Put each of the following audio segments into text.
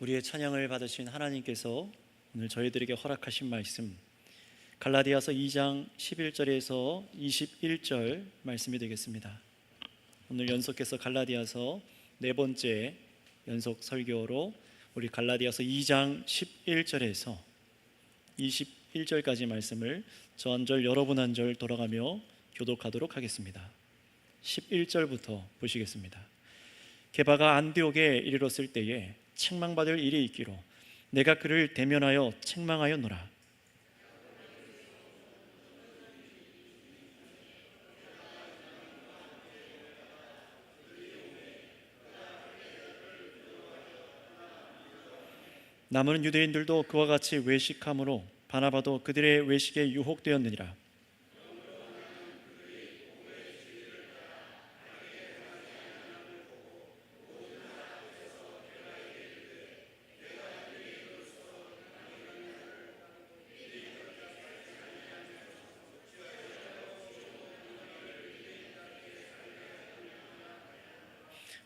우리의 찬양을 받으신 하나님께서 오늘 저희들에게 허락하신 말씀, 갈라디아서 2장 11절에서 21절 말씀이 되겠습니다. 오늘 연속해서 갈라디아서 네 번째 연속 설교로 우리 갈라디아서 2장 11절에서 21절까지 말씀을 저 한 절 여러분 한 절 돌아가며 교독하도록 하겠습니다. 11절부터 보시겠습니다. 게바가 안디옥에 이르렀을 때에 책망받을 일이 있기로 내가 그를 대면하여 책망하였노라. 남은 유대인들도 그와 같이 외식함으로 바나바도 그들의 외식에 유혹되었느니라.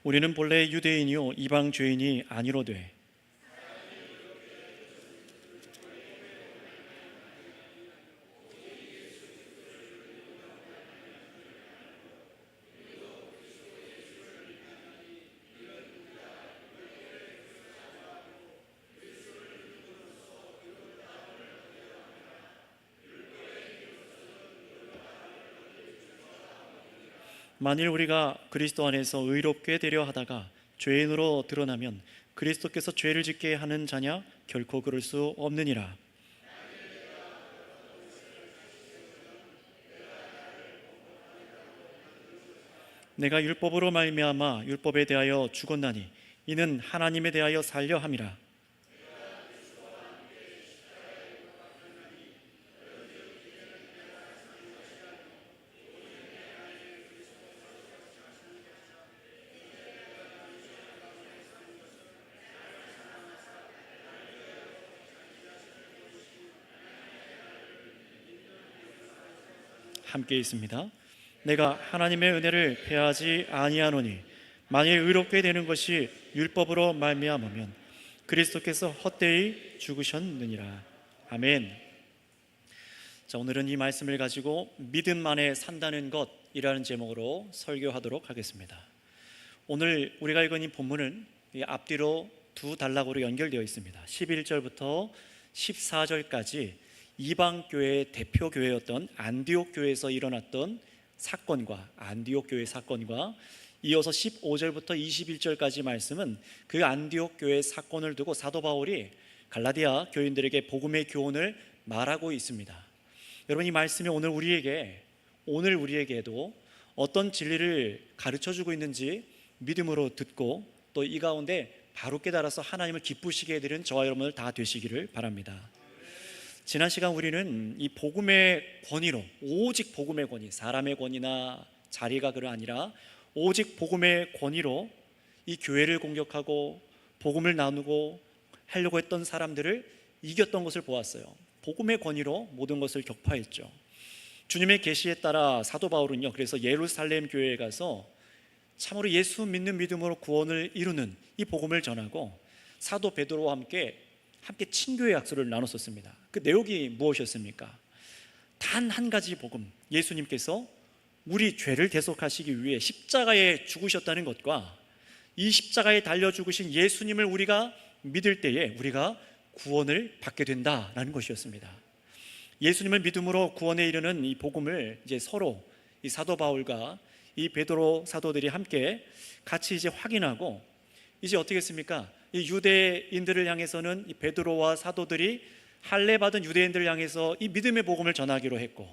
우리는 본래 유대인이요 이방 죄인이 아니로되 만일 우리가 그리스도 안에서 의롭게 되려 하다가 죄인으로 드러나면 그리스도께서 죄를 짓게 하는 자냐? 결코 그럴 수 없느니라. 내가 율법으로 말미암아 율법에 대하여 죽었나니 이는 하나님에 대하여 살려 함이라. 함께 있습니다. 내가 하나님의 은혜를 패하지 아니하노니 만일 의롭게 되는 것이 율법으로 말미암으면 그리스도께서 헛되이 죽으셨느니라. 아멘. 자, 오늘은 이 말씀을 가지고 믿음 안에 산다는 것이라는 제목으로 설교하도록 하겠습니다. 오늘 우리가 읽은 이 본문은 앞뒤로 두 단락으로 연결되어 있습니다. 11절부터 14절까지 이방교회의 대표교회였던 안디옥 교회에서 일어났던 사건과 안디옥 교회 사건과 이어서 15절부터 21절까지 말씀은 그 안디옥 교회 사건을 두고 사도 바울이 갈라디아 교인들에게 복음의 교훈을 말하고 있습니다. 여러분, 이 말씀이 오늘 우리에게도 어떤 진리를 가르쳐주고 있는지 믿음으로 듣고 또 이 가운데 바로 깨달아서 하나님을 기쁘시게 해드리는 저와 여러분들 다 되시기를 바랍니다. 지난 시간 우리는 이 복음의 권위로, 오직 복음의 권위, 사람의 권위나 자리가 그러 아니라 오직 복음의 권위로 이 교회를 공격하고 복음을 나누고 하려고 했던 사람들을 이겼던 것을 보았어요. 복음의 권위로 모든 것을 격파했죠. 주님의 계시에 따라 사도 바울은요, 그래서 예루살렘 교회에 가서 참으로 예수 믿는 믿음으로 구원을 이루는 이 복음을 전하고 사도 베드로와 함께 친교의 약속을 나눴었습니다. 그 내용이 무엇이었습니까? 단 한 가지 복음, 예수님께서 우리 죄를 대속하시기 위해 십자가에 죽으셨다는 것과 이 십자가에 달려 죽으신 예수님을 우리가 믿을 때에 우리가 구원을 받게 된다라는 것이었습니다. 예수님을 믿음으로 구원에 이르는 이 복음을 이제 서로 이 사도 바울과 이 베드로 사도들이 함께 같이 이제 확인하고 이제 어떻게 했습니까? 이 유대인들을 향해서는 이 베드로와 사도들이 할례 받은 유대인들을 향해서 이 믿음의 복음을 전하기로 했고,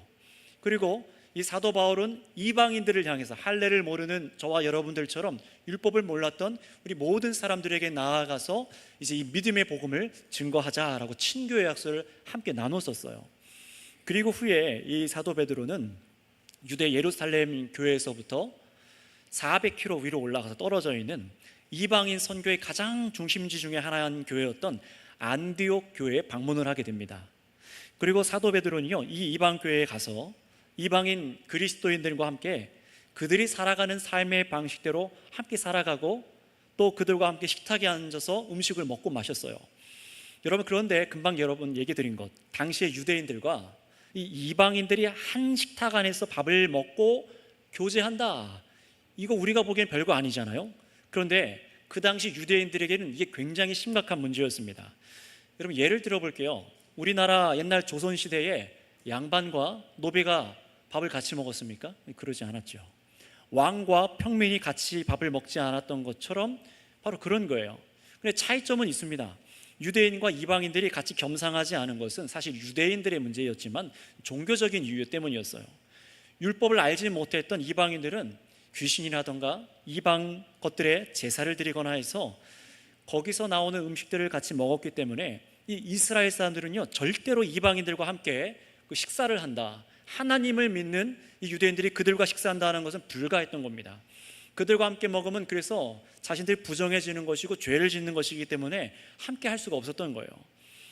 그리고 이 사도 바울은 이방인들을 향해서 할례를 모르는 저와 여러분들처럼 율법을 몰랐던 우리 모든 사람들에게 나아가서 이제 이 믿음의 복음을 증거하자라고 친교의 약속을 함께 나눴었어요. 그리고 후에 이 사도 베드로는 유대 예루살렘 교회에서부터 400km 위로 올라가서 떨어져 있는 이방인 선교의 가장 중심지 중에 하나인 교회였던 안디옥 교회에 방문을 하게 됩니다. 그리고 사도 베드로는요, 이 이방 교회에 가서 이방인 그리스도인들과 함께 그들이 살아가는 삶의 방식대로 함께 살아가고 또 그들과 함께 식탁에 앉아서 음식을 먹고 마셨어요. 여러분, 그런데 금방 여러분 얘기 드린 것, 당시의 유대인들과 이 이방인들이 한 식탁 안에서 밥을 먹고 교제한다, 이거 우리가 보기엔 별거 아니잖아요. 그런데 그 당시 유대인들에게는 이게 굉장히 심각한 문제였습니다. 여러분, 예를 들어 볼게요. 우리나라 옛날 조선시대에 양반과 노비가 밥을 같이 먹었습니까? 그러지 않았죠. 왕과 평민이 같이 밥을 먹지 않았던 것처럼 바로 그런 거예요. 근데 차이점은 있습니다. 유대인과 이방인들이 같이 겸상하지 않은 것은 사실 유대인들의 문제였지만 종교적인 이유 때문이었어요. 율법을 알지 못했던 이방인들은 귀신이라던가 이방 것들에 제사를 드리거나 해서 거기서 나오는 음식들을 같이 먹었기 때문에 이 이스라엘 사람들은요, 절대로 이방인들과 함께 그 식사를 한다, 하나님을 믿는 이 유대인들이 그들과 식사한다는 것은 불가했던 겁니다. 그들과 함께 먹으면 그래서 자신들이 부정해지는 것이고 죄를 짓는 것이기 때문에 함께 할 수가 없었던 거예요.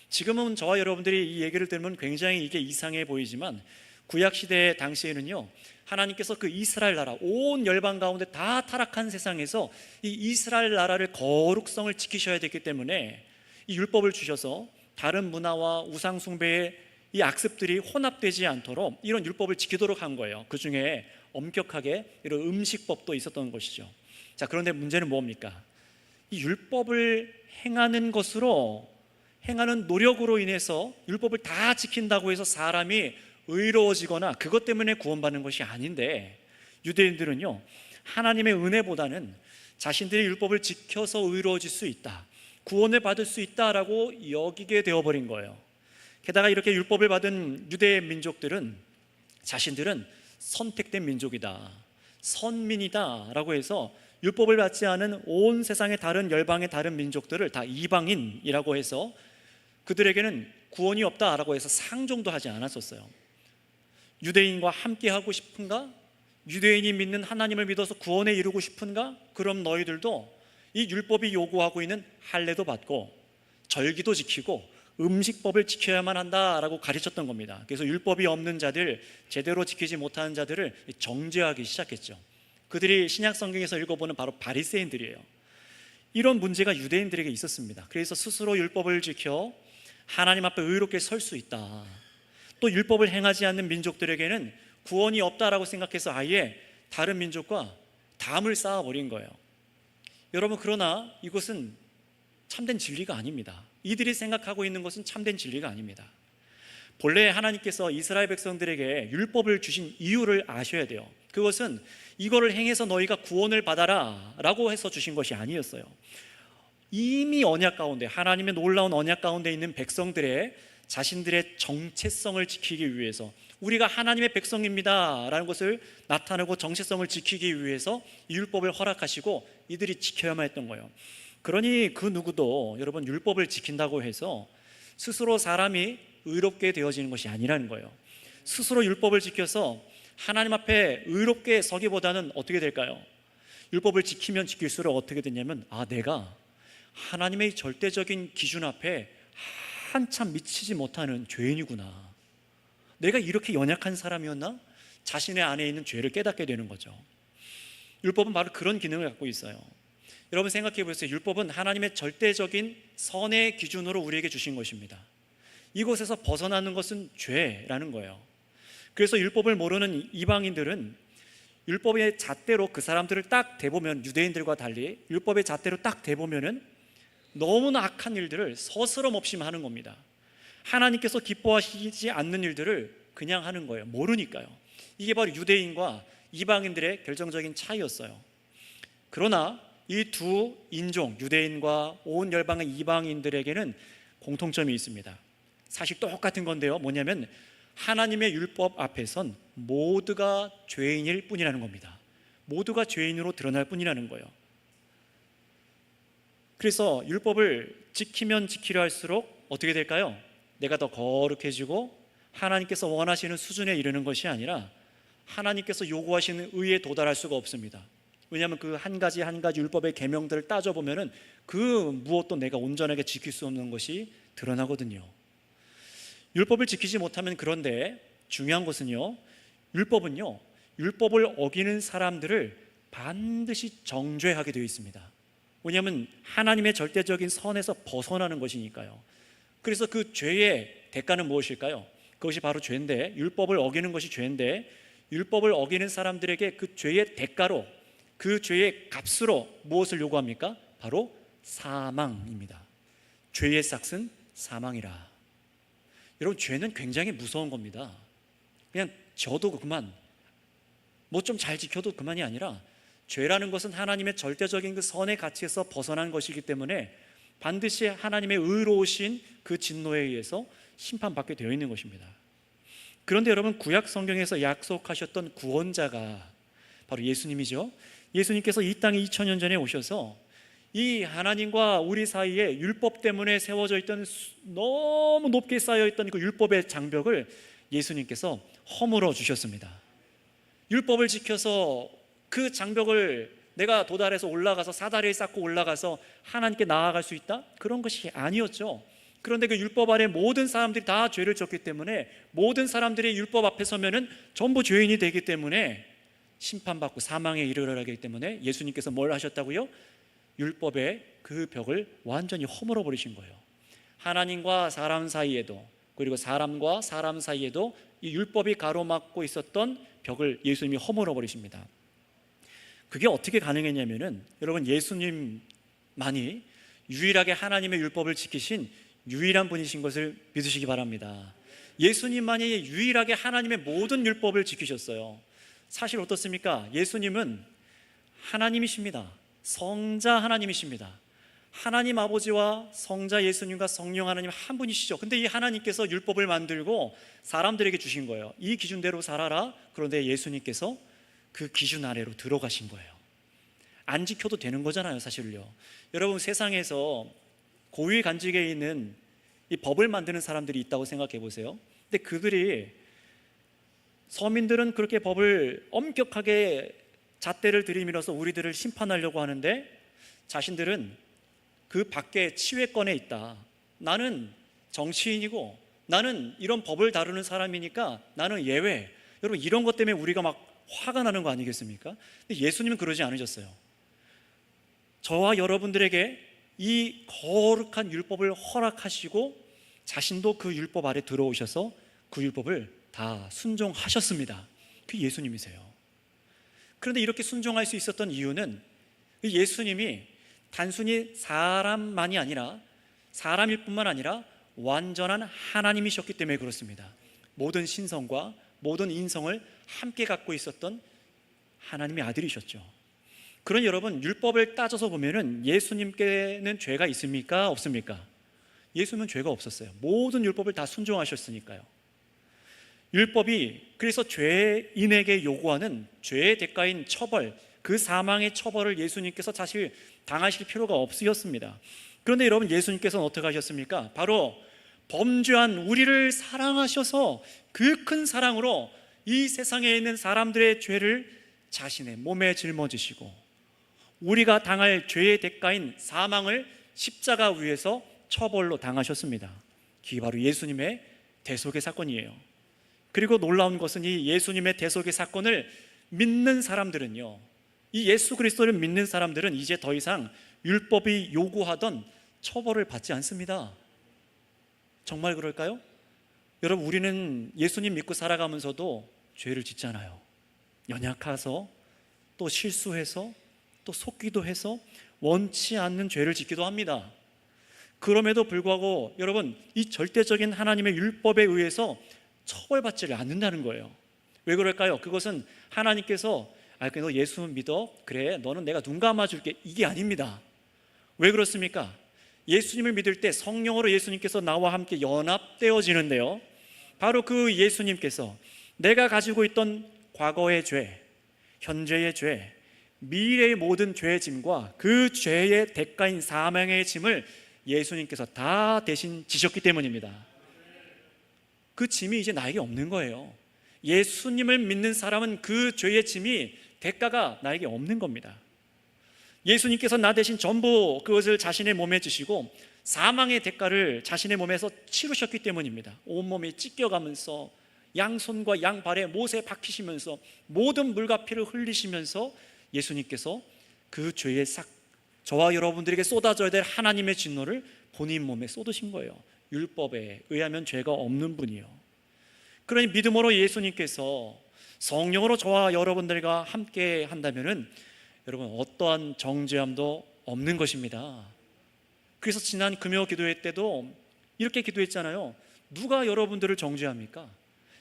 지금은 저와 여러분들이 이 얘기를 들으면 굉장히 이게 이상해 보이지만 구약시대 당시에는요, 하나님께서 그 이스라엘 나라, 온 열방 가운데 다 타락한 세상에서 이 이스라엘 나라를 거룩성을 지키셔야 됐기 때문에 이 율법을 주셔서 다른 문화와 우상 숭배의 이 악습들이 혼합되지 않도록 이런 율법을 지키도록 한 거예요. 그 중에 엄격하게 이런 음식법도 있었던 것이죠. 자, 그런데 문제는 뭡니까? 이 율법을 행하는 것으로, 행하는 노력으로 인해서 율법을 다 지킨다고 해서 사람이 의로워지거나 그것 때문에 구원받는 것이 아닌데, 유대인들은요, 하나님의 은혜보다는 자신들의 율법을 지켜서 의로워질 수 있다, 구원을 받을 수 있다라고 여기게 되어버린 거예요. 게다가 이렇게 율법을 받은 유대 민족들은 자신들은 선택된 민족이다, 선민이다 라고 해서 율법을 받지 않은 온 세상의 다른 열방의 다른 민족들을 다 이방인이라고 해서 그들에게는 구원이 없다라고 해서 상종도 하지 않았었어요. 유대인과 함께 하고 싶은가? 유대인이 믿는 하나님을 믿어서 구원에 이르고 싶은가? 그럼 너희들도 이 율법이 요구하고 있는 할례도 받고 절기도 지키고 음식법을 지켜야만 한다라고 가르쳤던 겁니다. 그래서 율법이 없는 자들, 제대로 지키지 못하는 자들을 정죄하기 시작했죠. 그들이 신약 성경에서 읽어보는 바로 바리새인들이에요. 이런 문제가 유대인들에게 있었습니다. 그래서 스스로 율법을 지켜 하나님 앞에 의롭게 설 수 있다, 또 율법을 행하지 않는 민족들에게는 구원이 없다라고 생각해서 아예 다른 민족과 담을 쌓아버린 거예요. 여러분, 그러나 이것은 참된 진리가 아닙니다. 이들이 생각하고 있는 것은 참된 진리가 아닙니다. 본래 하나님께서 이스라엘 백성들에게 율법을 주신 이유를 아셔야 돼요. 그것은 이거를 행해서 너희가 구원을 받아라 라고 해서 주신 것이 아니었어요. 이미 언약 가운데, 하나님의 놀라운 언약 가운데 있는 백성들의 자신들의 정체성을 지키기 위해서, 우리가 하나님의 백성입니다 라는 것을 나타내고 정체성을 지키기 위해서 이 율법을 허락하시고 이들이 지켜야만 했던 거예요. 그러니 그 누구도 여러분 율법을 지킨다고 해서 스스로 사람이 의롭게 되어지는 것이 아니라는 거예요. 스스로 율법을 지켜서 하나님 앞에 의롭게 서기보다는 어떻게 될까요? 율법을 지키면 지킬수록 어떻게 되냐면, 내가 하나님의 절대적인 기준 앞에 한참 미치지 못하는 죄인이구나, 내가 이렇게 연약한 사람이었나? 자신의 안에 있는 죄를 깨닫게 되는 거죠. 율법은 바로 그런 기능을 갖고 있어요. 여러분 생각해 보세요. 율법은 하나님의 절대적인 선의 기준으로 우리에게 주신 것입니다. 이곳에서 벗어나는 것은 죄라는 거예요. 그래서 율법을 모르는 이방인들은 율법의 잣대로 그 사람들을 딱 대보면, 유대인들과 달리 율법의 잣대로 딱 대보면은 너무나 악한 일들을 서스럼 없이 하는 겁니다. 하나님께서 기뻐하시지 않는 일들을 그냥 하는 거예요. 모르니까요. 이게 바로 유대인과 이방인들의 결정적인 차이였어요. 그러나 이 두 인종, 유대인과 온 열방의 이방인들에게는 공통점이 있습니다. 사실 똑같은 건데요, 뭐냐면 하나님의 율법 앞에선 모두가 죄인일 뿐이라는 겁니다. 모두가 죄인으로 드러날 뿐이라는 거예요. 그래서 율법을 지키면 지키려 할수록 어떻게 될까요? 내가 더 거룩해지고 하나님께서 원하시는 수준에 이르는 것이 아니라 하나님께서 요구하시는 의에 도달할 수가 없습니다. 왜냐하면 그 한 가지 한 가지 율법의 계명들을 따져보면 그 무엇도 내가 온전하게 지킬 수 없는 것이 드러나거든요. 율법을 지키지 못하면, 그런데 중요한 것은요, 율법을 어기는 사람들을 반드시 정죄하게 되어 있습니다. 왜냐하면 하나님의 절대적인 선에서 벗어나는 것이니까요. 그래서 그 죄의 대가는 무엇일까요? 그것이 바로 죄인데, 율법을 어기는 것이 죄인데, 율법을 어기는 사람들에게 그 죄의 대가로, 그 죄의 값으로 무엇을 요구합니까? 바로 사망입니다. 죄의 삭은 사망이라. 여러분, 죄는 굉장히 무서운 겁니다. 그냥 저도 그만, 뭐 좀 잘 지켜도 그만이 아니라, 죄라는 것은 하나님의 절대적인 그 선의 가치에서 벗어난 것이기 때문에 반드시 하나님의 의로우신 그 진노에 의해서 심판받게 되어 있는 것입니다. 그런데 여러분, 구약 성경에서 약속하셨던 구원자가 바로 예수님이죠. 예수님께서 이 땅에 2000년 전에 오셔서 이 하나님과 우리 사이에 율법 때문에 세워져 있던, 너무 높게 쌓여 있던 그 율법의 장벽을 예수님께서 허물어 주셨습니다. 율법을 지켜서 그 장벽을 내가 도달해서 올라가서 사다리를 쌓고 올라가서 하나님께 나아갈 수 있다? 그런 것이 아니었죠. 그런데 그 율법 아래 모든 사람들이 다 죄를 졌기 때문에, 모든 사람들이 율법 앞에 서면은 전부 죄인이 되기 때문에 심판받고 사망에 이르러야 하기 때문에 예수님께서 뭘 하셨다고요? 율법의 그 벽을 완전히 허물어 버리신 거예요. 하나님과 사람 사이에도, 그리고 사람과 사람 사이에도 이 율법이 가로막고 있었던 벽을 예수님이 허물어 버리십니다. 그게 어떻게 가능했냐면은, 여러분, 예수님만이 유일하게 하나님의 율법을 지키신 유일한 분이신 것을 믿으시기 바랍니다. 예수님만이 유일하게 하나님의 모든 율법을 지키셨어요. 사실 어떻습니까? 예수님은 하나님이십니다. 성자 하나님이십니다. 하나님 아버지와 성자 예수님과 성령 하나님 한 분이시죠. 근데 이 하나님께서 율법을 만들고 사람들에게 주신 거예요. 이 기준대로 살아라. 그런데 예수님께서 그 기준 아래로 들어가신 거예요. 안 지켜도 되는 거잖아요, 사실요. 여러분, 세상에서 고위 간직에 있는 이 법을 만드는 사람들이 있다고 생각해 보세요. 근데 그들이, 서민들은 그렇게 법을 엄격하게 잣대를 들이밀어서 우리들을 심판하려고 하는데, 자신들은 그 밖에 치외권에 있다. 나는 정치인이고 나는 이런 법을 다루는 사람이니까 나는 예외. 여러분, 이런 것 때문에 우리가 막 화가 나는 거 아니겠습니까? 근데 예수님은 그러지 않으셨어요. 저와 여러분들에게 이 거룩한 율법을 허락하시고 자신도 그 율법 아래 들어오셔서 그 율법을 다 순종하셨습니다. 그 예수님이세요. 그런데 이렇게 순종할 수 있었던 이유는 예수님이 단순히 사람만이 아니라, 사람일 뿐만 아니라 완전한 하나님이셨기 때문에 그렇습니다. 모든 신성과 모든 인성을 함께 갖고 있었던 하나님의 아들이셨죠. 그러니 여러분, 율법을 따져서 보면은 예수님께는 죄가 있습니까? 없습니까? 예수님은 죄가 없었어요. 모든 율법을 다 순종하셨으니까요. 율법이 그래서 죄인에게 요구하는 죄의 대가인 처벌, 그 사망의 처벌을 예수님께서 사실 당하실 필요가 없으셨습니다. 그런데 여러분, 예수님께서는 어떻게 하셨습니까? 바로 범죄한 우리를 사랑하셔서 그 큰 사랑으로 이 세상에 있는 사람들의 죄를 자신의 몸에 짊어지시고 우리가 당할 죄의 대가인 사망을 십자가 위에서 처벌로 당하셨습니다. 이게 바로 예수님의 대속의 사건이에요. 그리고 놀라운 것은 이 예수님의 대속의 사건을 믿는 사람들은요, 이 예수 그리스도를 믿는 사람들은 이제 더 이상 율법이 요구하던 처벌을 받지 않습니다. 정말 그럴까요? 여러분, 우리는 예수님 믿고 살아가면서도 죄를 짓잖아요. 연약해서, 또 실수해서, 또 속기도 해서 원치 않는 죄를 짓기도 합니다. 그럼에도 불구하고 여러분, 이 절대적인 하나님의 율법에 의해서 처벌받지를 않는다는 거예요. 왜 그럴까요? 그것은 하나님께서 너 예수 믿어? 그래, 너는 내가 눈 감아줄게, 이게 아닙니다. 왜 그렇습니까? 예수님을 믿을 때 성령으로 예수님께서 나와 함께 연합되어지는데요, 바로 그 예수님께서 내가 가지고 있던 과거의 죄, 현재의 죄, 미래의 모든 죄의 짐과 그 죄의 대가인 사망의 짐을 예수님께서 다 대신 지셨기 때문입니다. 그 짐이 이제 나에게 없는 거예요. 예수님을 믿는 사람은 그 죄의 짐이, 대가가 나에게 없는 겁니다. 예수님께서 나 대신 전부 그것을 자신의 몸에 지시고 사망의 대가를 자신의 몸에서 치르셨기 때문입니다. 온몸이 찢겨가면서 양손과 양발에 못에 박히시면서 모든 물과 피를 흘리시면서 예수님께서 그 죄의 싹 저와 여러분들에게 쏟아져야 될 하나님의 진노를 본인 몸에 쏟으신 거예요. 율법에 의하면 죄가 없는 분이요. 그러니 믿음으로 예수님께서 성령으로 저와 여러분들과 함께 한다면은 여러분 어떠한 정죄함도 없는 것입니다. 그래서 지난 금요 기도회 때도 이렇게 기도했잖아요. 누가 여러분들을 정죄합니까?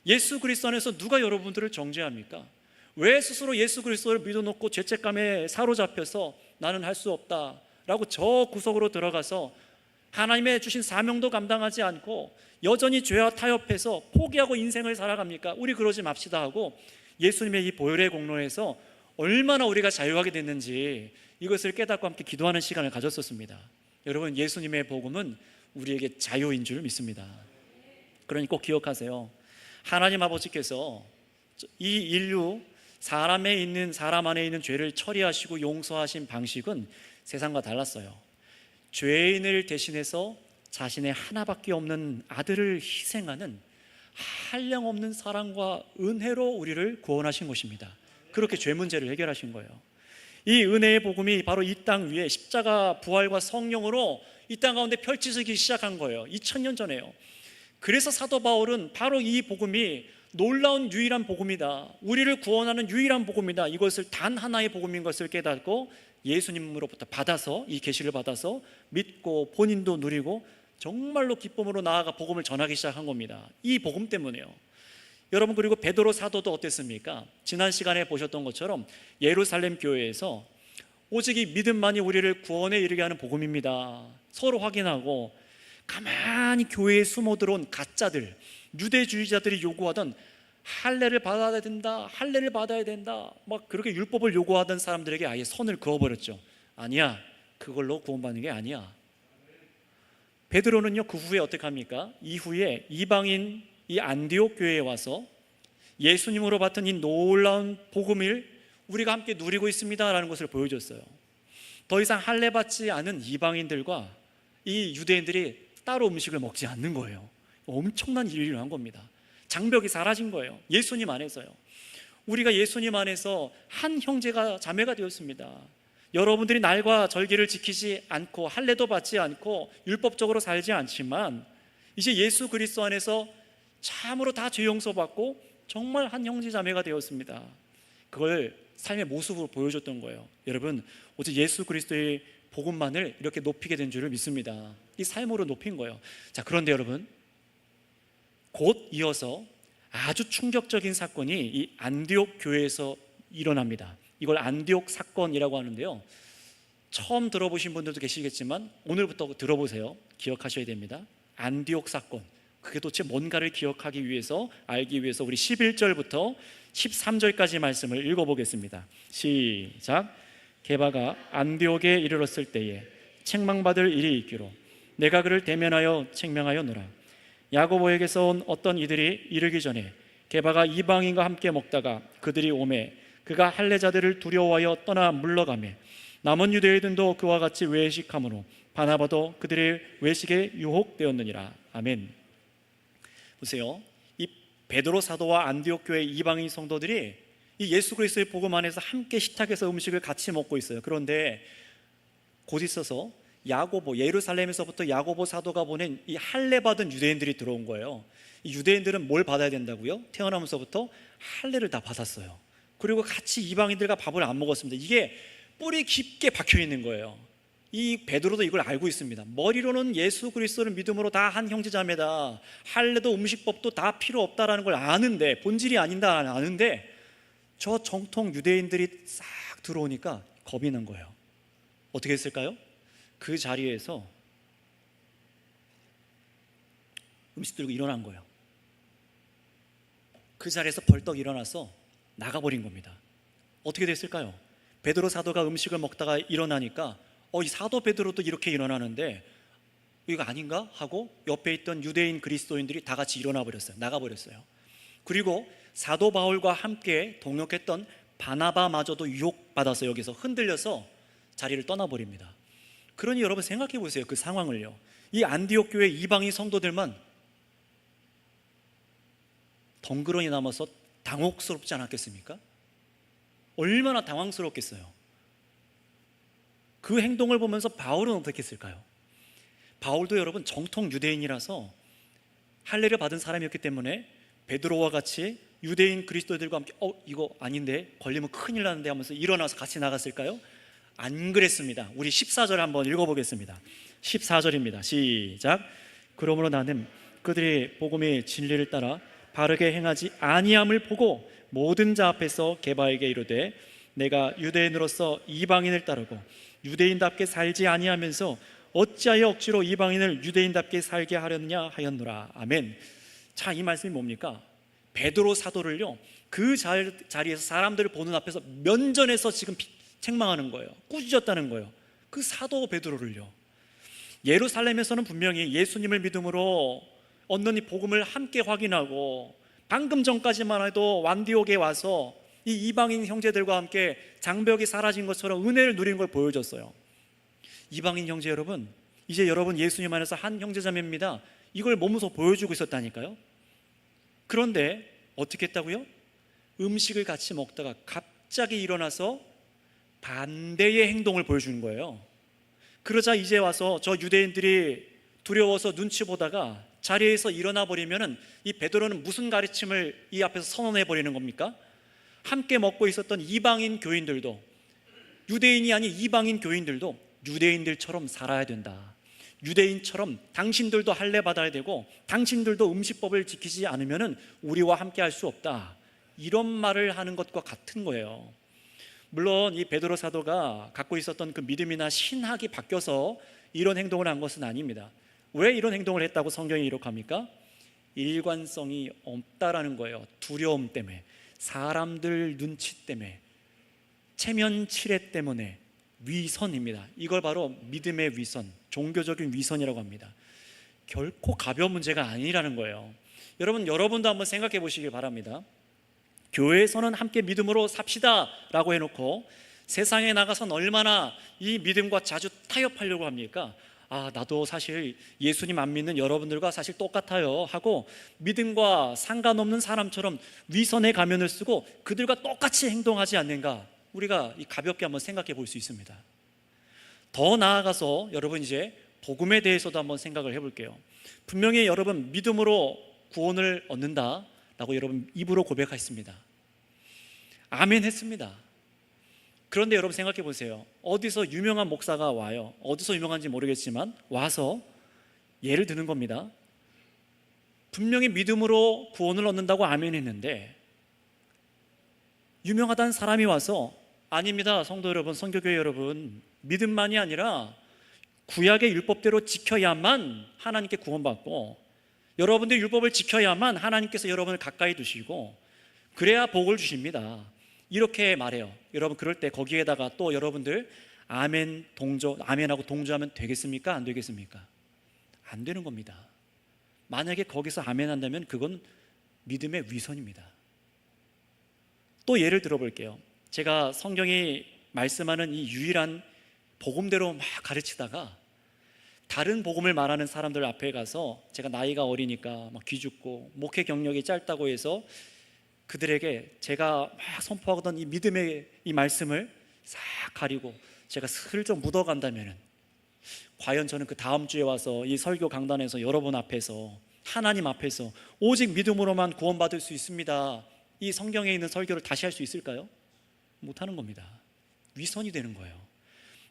예수 그리스도 안에서 누가 여러분들을 정죄합니까? 왜 스스로 예수 그리스도를 믿어놓고 죄책감에 사로잡혀서 나는 할 수 없다 라고 저 구석으로 들어가서 하나님의 주신 사명도 감당하지 않고 여전히 죄와 타협해서 포기하고 인생을 살아갑니까? 우리 그러지 맙시다 하고 예수님의 이 보혈의 공로에서 얼마나 우리가 자유하게 됐는지 이것을 깨닫고 함께 기도하는 시간을 가졌었습니다. 여러분, 예수님의 복음은 우리에게 자유인 줄 믿습니다. 그러니 꼭 기억하세요. 하나님 아버지께서 이 인류 사람 안에 있는 죄를 처리하시고 용서하신 방식은 세상과 달랐어요. 죄인을 대신해서 자신의 하나밖에 없는 아들을 희생하는 한량없는 사랑과 은혜로 우리를 구원하신 것입니다. 그렇게 죄 문제를 해결하신 거예요. 이 은혜의 복음이 바로 이 땅 위에 십자가 부활과 성령으로 이 땅 가운데 펼쳐지기 시작한 거예요. 2000년 전에요. 그래서 사도 바울은 바로 이 복음이 놀라운 유일한 복음이다, 우리를 구원하는 유일한 복음이다, 이것을 단 하나의 복음인 것을 깨닫고 예수님으로부터 받아서 이 계시를 받아서 믿고 본인도 누리고 정말로 기쁨으로 나아가 복음을 전하기 시작한 겁니다. 이 복음 때문에요. 여러분, 그리고 베드로 사도도 어땠습니까? 지난 시간에 보셨던 것처럼 예루살렘 교회에서 오직 이 믿음만이 우리를 구원에 이르게 하는 복음입니다, 서로 확인하고 가만히 교회에 숨어 들어온 가짜들, 유대주의자들이 요구하던 할례를 받아야 된다, 할례를 받아야 된다, 막 그렇게 율법을 요구하던 사람들에게 아예 선을 그어버렸죠. 아니야, 그걸로 구원받는 게 아니야. 베드로는요, 그 후에 어떻게 합니까? 이후에 이방인 이 안디옥 교회에 와서 예수님으로 받은 이 놀라운 복음을 우리가 함께 누리고 있습니다라는 것을 보여줬어요. 더 이상 할례 받지 않은 이방인들과 이 유대인들이 따로 음식을 먹지 않는 거예요. 엄청난 일이 일어난 겁니다. 장벽이 사라진 거예요. 예수님 안에서요. 우리가 예수님 안에서 한 형제가 자매가 되었습니다. 여러분들이 날과 절기를 지키지 않고 할례도 받지 않고 율법적으로 살지 않지만 이제 예수 그리스도 안에서 참으로 다 죄 용서받고 정말 한 형제 자매가 되었습니다. 그걸 삶의 모습으로 보여줬던 거예요. 여러분, 오직 예수 그리스도의 복음만을 이렇게 높이게 된 줄을 믿습니다. 이 삶으로 높인 거예요. 자, 그런데 여러분, 곧 이어서 아주 충격적인 사건이 이 안디옥 교회에서 일어납니다. 이걸 안디옥 사건이라고 하는데요, 처음 들어보신 분들도 계시겠지만 오늘부터 들어보세요. 기억하셔야 됩니다. 안디옥 사건, 그게 도대체 뭔가를 기억하기 위해서, 알기 위해서 우리 11절부터 13절까지 말씀을 읽어보겠습니다. 시작. 게바가 안디옥에 이르렀을 때에 책망받을 일이 있기로 내가 그를 대면하여 책명하였노라. 야고보에게서 온 어떤 이들이 이르기 전에 게바가 이방인과 함께 먹다가 그들이 오매 그가 할례자들을 두려워하여 떠나 물러가매 남은 유대인들도 그와 같이 외식함으로 바나바도 그들의 외식에 유혹되었느니라. 아멘. 보세요. 이 베드로 사도와 안디옥 교회 이방인 성도들이 이 예수 그리스도의 복음 안에서 함께 식탁에서 음식을 같이 먹고 있어요. 그런데 곧 있어서 야고보, 예루살렘에서부터 야고보 사도가 보낸 이 할례 받은 유대인들이 들어온 거예요. 이 유대인들은 뭘 받아야 된다고요? 태어나면서부터 할례를 다 받았어요. 그리고 같이 이방인들과 밥을 안 먹었습니다. 이게 뿌리 깊게 박혀 있는 거예요. 이 베드로도 이걸 알고 있습니다. 머리로는 예수 그리스도를 믿음으로 다 한 형제자매다, 할례도 음식법도 다 필요 없다라는 걸 아는데, 본질이 아닌다 아는데 저 정통 유대인들이 싹 들어오니까 겁이 난 거예요. 어떻게 했을까요? 그 자리에서 음식 들고 일어난 거예요. 그 자리에서 벌떡 일어나서 나가버린 겁니다. 어떻게 됐을까요? 베드로 사도가 음식을 먹다가 일어나니까 이 사도 베드로도 이렇게 일어나는데 이거 아닌가 하고 옆에 있던 유대인 그리스도인들이 다 같이 일어나 버렸어요. 나가버렸어요. 그리고 사도 바울과 함께 동역했던 바나바마저도 유혹받아서 여기서 흔들려서 자리를 떠나버립니다. 그러니 여러분 생각해 보세요. 그 상황을요. 이 안디옥 교회 이방인 성도들만 덩그러니 남아서 당혹스럽지 않았겠습니까? 얼마나 당황스럽겠어요. 그 행동을 보면서 바울은 어떻게 했을까요? 바울도 여러분 정통 유대인이라서 할례를 받은 사람이었기 때문에 베드로와 같이 유대인 그리스도들과 함께 이거 아닌데 걸리면 큰일 나는데 하면서 일어나서 같이 나갔을까요? 안 그랬습니다. 우리 14절 한번 읽어보겠습니다. 14절입니다. 시작. 그러므로 나는 그들이 복음의 진리를 따라 바르게 행하지 아니함을 보고 모든 자 앞에서 게바에게 이르되 내가 유대인으로서 이방인을 따르고 유대인답게 살지 아니하면서 어찌하여 억지로 이방인을 유대인답게 살게 하렸느냐 하였노라. 아멘. 자, 이 말씀이 뭡니까? 베드로 사도를요, 그 자리에서 사람들을 보는 앞에서 면전에서 지금 책망하는 거예요. 꾸짖었다는 거예요. 그 사도 베드로를요. 예루살렘에서는 분명히 예수님을 믿음으로 얻는 이 복음을 함께 확인하고 방금 전까지만 해도 완디옥에 와서 이 이방인 형제들과 함께 장벽이 사라진 것처럼 은혜를 누리는 걸 보여줬어요. 이방인 형제 여러분, 이제 여러분 예수님 안에서 한 형제자매입니다. 이걸 몸소 보여주고 있었다니까요. 그런데 어떻게 했다고요? 음식을 같이 먹다가 갑자기 일어나서 반대의 행동을 보여주는 거예요. 그러자 이제 와서 저 유대인들이 두려워서 눈치 보다가 자리에서 일어나 버리면은 이 베드로는 무슨 가르침을 이 앞에서 선언해 버리는 겁니까? 함께 먹고 있었던 이방인 교인들도, 유대인이 아닌 이방인 교인들도 유대인들처럼 살아야 된다. 유대인처럼 당신들도 할례 받아야 되고 당신들도 음식법을 지키지 않으면은 우리와 함께 할 수 없다. 이런 말을 하는 것과 같은 거예요. 물론 이 베드로 사도가 갖고 있었던 그 믿음이나 신학이 바뀌어서 이런 행동을 한 것은 아닙니다. 왜 이런 행동을 했다고 성경이 기록합니까? 일관성이 없다라는 거예요. 두려움 때문에, 사람들 눈치 때문에, 체면 칠해 때문에, 위선입니다. 이걸 바로 믿음의 위선, 종교적인 위선이라고 합니다. 결코 가벼운 문제가 아니라는 거예요. 여러분도 한번 생각해 보시길 바랍니다. 교회에서는 함께 믿음으로 삽시다 라고 해놓고 세상에 나가선 얼마나 이 믿음과 자주 타협하려고 합니까? 나도 사실 예수님 안 믿는 여러분들과 사실 똑같아요 하고 믿음과 상관없는 사람처럼 위선의 가면을 쓰고 그들과 똑같이 행동하지 않는가? 우리가 가볍게 한번 생각해 볼 수 있습니다. 더 나아가서 여러분 이제 복음에 대해서도 한번 생각을 해볼게요. 분명히 여러분 믿음으로 구원을 얻는다 라고 여러분 입으로 고백했습니다. 아멘 했습니다. 그런데 여러분 생각해 보세요. 어디서 유명한 목사가 와요. 어디서 유명한지 모르겠지만 와서 예를 드는 겁니다. 분명히 믿음으로 구원을 얻는다고 아멘 했는데 유명하다는 사람이 와서 아닙니다. 성도 여러분, 성교교회 여러분, 믿음만이 아니라 구약의 율법대로 지켜야만 하나님께 구원받고 여러분들이 율법을 지켜야만 하나님께서 여러분을 가까이 두시고 그래야 복을 주십니다. 이렇게 말해요. 여러분 그럴 때 거기에다가 또 여러분들 아멘하고 동조하면 되겠습니까? 안 되겠습니까? 안 되는 겁니다. 만약에 거기서 아멘한다면 그건 믿음의 위선입니다. 또 예를 들어볼게요. 제가 성경이 말씀하는 이 유일한 복음대로 막 가르치다가 다른 복음을 말하는 사람들 앞에 가서 제가 나이가 어리니까 막 기죽고 목회 경력이 짧다고 해서 그들에게 제가 막 선포하던 이 믿음의 이 말씀을 싹 가리고 제가 슬쩍 묻어간다면 과연 저는 그 다음 주에 와서 이 설교 강단에서 여러분 앞에서 하나님 앞에서 오직 믿음으로만 구원받을 수 있습니다, 이 성경에 있는 설교를 다시 할 수 있을까요? 못하는 겁니다. 위선이 되는 거예요.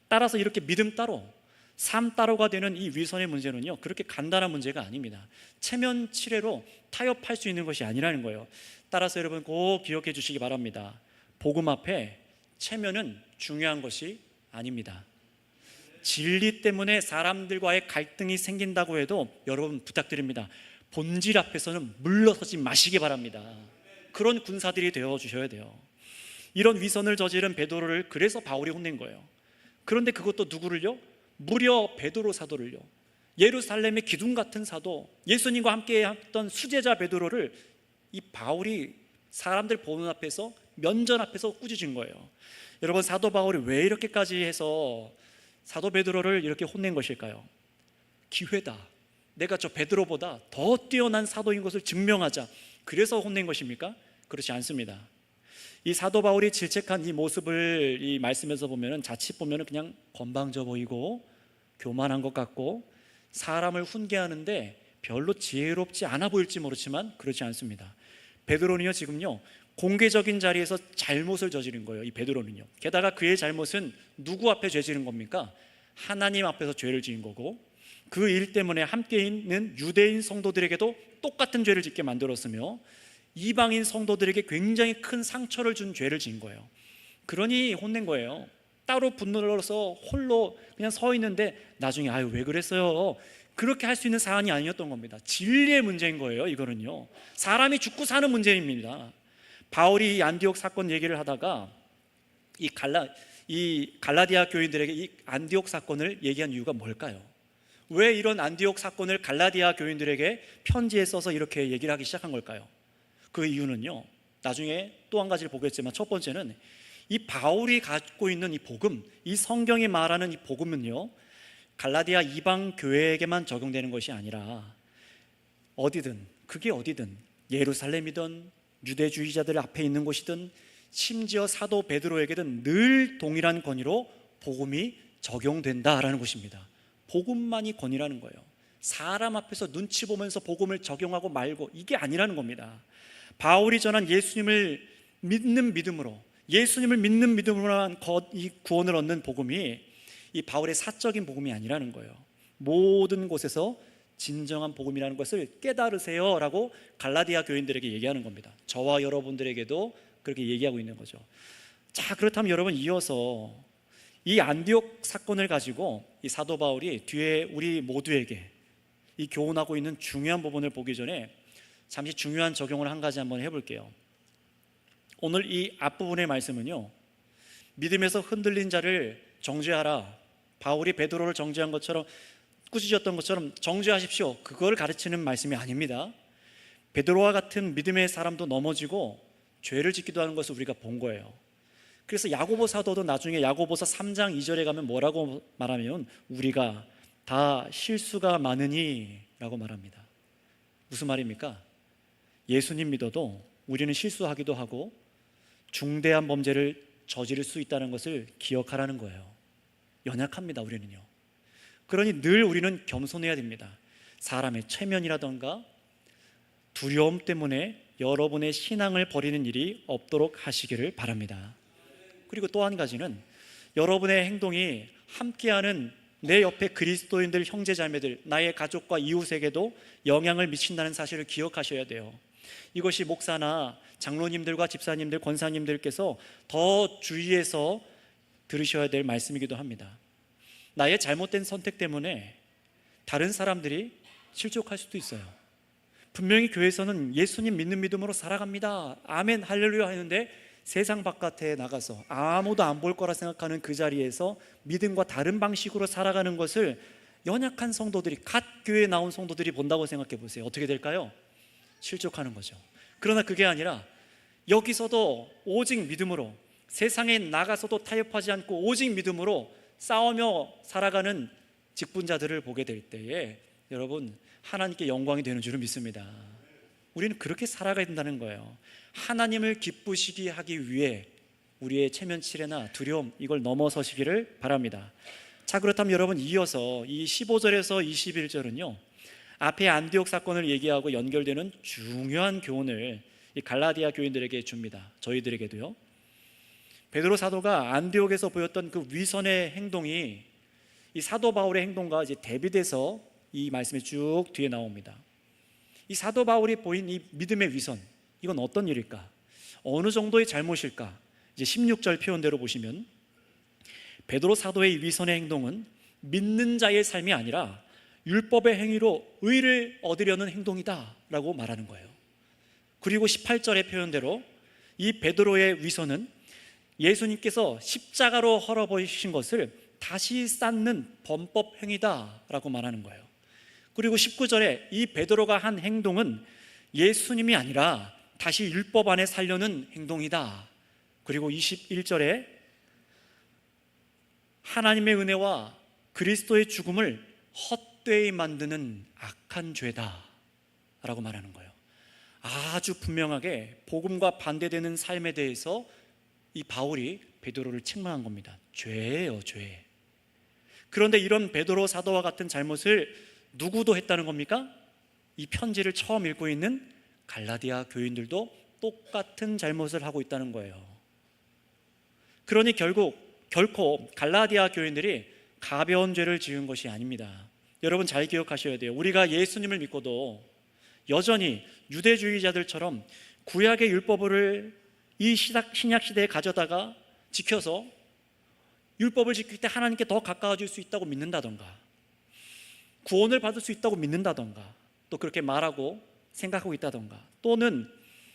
따라서 이렇게 믿음 따로 삶 따로가 되는 이 위선의 문제는요, 그렇게 간단한 문제가 아닙니다. 체면 칠해로 타협할 수 있는 것이 아니라는 거예요. 따라서 여러분 꼭 기억해 주시기 바랍니다. 복음 앞에 체면은 중요한 것이 아닙니다. 진리 때문에 사람들과의 갈등이 생긴다고 해도 여러분 부탁드립니다. 본질 앞에서는 물러서지 마시기 바랍니다. 그런 군사들이 되어 주셔야 돼요. 이런 위선을 저지른 베드로를 그래서 바울이 혼낸 거예요. 그런데 그것도 누구를요? 무려 베드로 사도를요. 예루살렘의 기둥 같은 사도, 예수님과 함께 했던 수제자 베드로를 이 바울이 사람들 보는 앞에서, 면전 앞에서 꾸짖은 거예요. 여러분 사도 바울이 왜 이렇게까지 해서 사도 베드로를 이렇게 혼낸 것일까요? 기회다. 내가 저 베드로보다 더 뛰어난 사도인 것을 증명하자. 그래서 혼낸 것입니까? 그렇지 않습니다. 이 사도 바울이 질책한 이 모습을 이 말씀에서 보면은 자칫 보면은 그냥 건방져 보이고 교만한 것 같고 사람을 훈계하는데 별로 지혜롭지 않아 보일지 모르지만 그렇지 않습니다. 베드로는요 지금요 공개적인 자리에서 잘못을 저지른 거예요. 이 베드로는요. 게다가 그의 잘못은 누구 앞에 죄 지은 겁니까? 하나님 앞에서 죄를 지은 거고, 그 일 때문에 함께 있는 유대인 성도들에게도 똑같은 죄를 짓게 만들었으며 이방인 성도들에게 굉장히 큰 상처를 준 죄를 지은 거예요. 그러니 혼낸 거예요. 따로 분노로서 홀로 그냥 서 있는데 나중에 아유 왜 그랬어요? 그렇게 할 수 있는 사안이 아니었던 겁니다. 진리의 문제인 거예요. 이거는요 사람이 죽고 사는 문제입니다. 바울이 이 안디옥 사건 얘기를 하다가 이 갈라디아 교인들에게 이 안디옥 사건을 얘기한 이유가 뭘까요? 왜 이런 안디옥 사건을 갈라디아 교인들에게 편지에 써서 이렇게 얘기를 하기 시작한 걸까요? 그 이유는요 나중에 또 한 가지를 보겠지만, 첫 번째는 이 바울이 갖고 있는 이 복음, 이 성경이 말하는 이 복음은요 갈라디아 이방 교회에게만 적용되는 것이 아니라 어디든, 그게 어디든 예루살렘이든 유대주의자들 앞에 있는 곳이든 심지어 사도 베드로에게든 늘 동일한 권위로 복음이 적용된다라는 것입니다. 복음만이 권위라는 거예요. 사람 앞에서 눈치 보면서 복음을 적용하고 말고 이게 아니라는 겁니다. 바울이 전한 예수님을 믿는 믿음으로, 예수님을 믿는 믿음으로만 이 구원을 얻는 복음이 이 바울의 사적인 복음이 아니라는 거예요. 모든 곳에서 진정한 복음이라는 것을 깨달으세요 라고 갈라디아 교인들에게 얘기하는 겁니다. 저와 여러분들에게도 그렇게 얘기하고 있는 거죠. 자, 그렇다면 여러분, 이어서 이 안디옥 사건을 가지고 이 사도 바울이 뒤에 우리 모두에게 이 교훈하고 있는 중요한 부분을 보기 전에 잠시 중요한 적용을 한 가지 한번 해볼게요. 오늘 이 앞부분의 말씀은요 믿음에서 흔들린 자를 정죄하라, 바울이 베드로를 정죄한 것처럼, 꾸짖었던 것처럼 정죄하십시오, 그걸 가르치는 말씀이 아닙니다. 베드로와 같은 믿음의 사람도 넘어지고 죄를 짓기도 하는 것을 우리가 본 거예요. 그래서 야고보 사도도 나중에 야고보서 3장 2절에 가면 뭐라고 말하면 우리가 다 실수가 많으니 라고 말합니다. 무슨 말입니까? 예수님 믿어도 우리는 실수하기도 하고 중대한 범죄를 저지를 수 있다는 것을 기억하라는 거예요. 연약합니다, 우리는요. 그러니 늘 우리는 겸손해야 됩니다. 사람의 체면이라던가 두려움 때문에 여러분의 신앙을 버리는 일이 없도록 하시기를 바랍니다. 그리고 또 한 가지는 여러분의 행동이 함께하는 내 옆에 그리스도인들, 형제자매들, 나의 가족과 이웃에게도 영향을 미친다는 사실을 기억하셔야 돼요. 이것이 목사나 장로님들과 집사님들, 권사님들께서 더 주의해서 들으셔야 될 말씀이기도 합니다. 나의 잘못된 선택 때문에 다른 사람들이 실족할 수도 있어요. 분명히 교회에서는 예수님 믿는 믿음으로 살아갑니다, 아멘 할렐루야 하는데 세상 바깥에 나가서 아무도 안 볼 거라 생각하는 그 자리에서 믿음과 다른 방식으로 살아가는 것을 연약한 성도들이, 갓 교회에 나온 성도들이 본다고 생각해 보세요. 어떻게 될까요? 실족하는 거죠. 그러나 그게 아니라 여기서도 오직 믿음으로, 세상에 나가서도 타협하지 않고 오직 믿음으로 싸우며 살아가는 직분자들을 보게 될 때에 여러분, 하나님께 영광이 되는 줄을 믿습니다. 우리는 그렇게 살아가야 된다는 거예요. 하나님을 기쁘시게 하기 위해 우리의 체면치레나 두려움, 이걸 넘어서시기를 바랍니다. 자, 그렇다면 여러분, 이어서 이 15절에서 21절은요 앞에 안디옥 사건을 얘기하고 연결되는 중요한 교훈을 이 갈라디아 교인들에게 줍니다. 저희들에게도요. 베드로 사도가 안디옥에서 보였던 그 위선의 행동이 이 사도 바울의 행동과 이제 대비돼서 이 말씀이 쭉 뒤에 나옵니다. 이 사도 바울이 보인 이 믿음의 위선, 이건 어떤 일일까? 어느 정도의 잘못일까? 이제 16절 표현대로 보시면 베드로 사도의 위선의 행동은 믿는 자의 삶이 아니라 율법의 행위로 의를 얻으려는 행동이다 라고 말하는 거예요. 그리고 18절의 표현대로 이 베드로의 위선은 예수님께서 십자가로 헐어버리신 것을 다시 쌓는 범법 행위다 라고 말하는 거예요. 그리고 19절에 이 베드로가 한 행동은 예수님이 아니라 다시 율법 안에 살려는 행동이다. 그리고 21절에 하나님의 은혜와 그리스도의 죽음을 헛되이 만드는 악한 죄다 라고 말하는 거예요. 아주 분명하게 복음과 반대되는 삶에 대해서 이 바울이 베드로를 책망한 겁니다. 죄예요, 죄. 그런데 이런 베드로 사도와 같은 잘못을 누구도 했다는 겁니까? 이 편지를 처음 읽고 있는 갈라디아 교인들도 똑같은 잘못을 하고 있다는 거예요. 그러니 결코 갈라디아 교인들이 가벼운 죄를 지은 것이 아닙니다. 여러분 잘 기억하셔야 돼요. 우리가 예수님을 믿고도 여전히 유대주의자들처럼 구약의 율법을 이 신약 시대에 가져다가 지켜서 율법을 지킬 때 하나님께 더 가까워질 수 있다고 믿는다던가, 구원을 받을 수 있다고 믿는다던가, 또 그렇게 말하고 생각하고 있다던가, 또는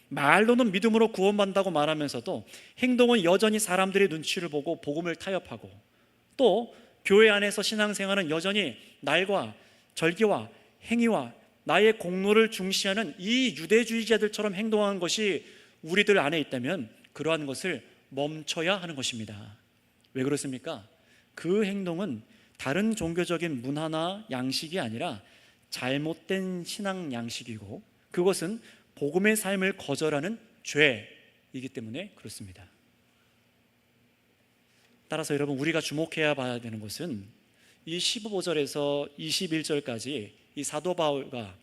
말로는 믿음으로 구원받는다고 말하면서도 행동은 여전히 사람들의 눈치를 보고 복음을 타협하고, 또 교회 안에서 신앙생활은 여전히 날과 절기와 행위와 나의 공로를 중시하는 이 유대주의자들처럼 행동하는 것이 우리들 안에 있다면 그러한 것을 멈춰야 하는 것입니다. 왜 그렇습니까? 그 행동은 다른 종교적인 문화나 양식이 아니라 잘못된 신앙 양식이고, 그것은 복음의 삶을 거절하는 죄이기 때문에 그렇습니다. 따라서 여러분, 우리가 주목해야 봐야 되는 것은 이 15절에서 21절까지 이 사도 바울과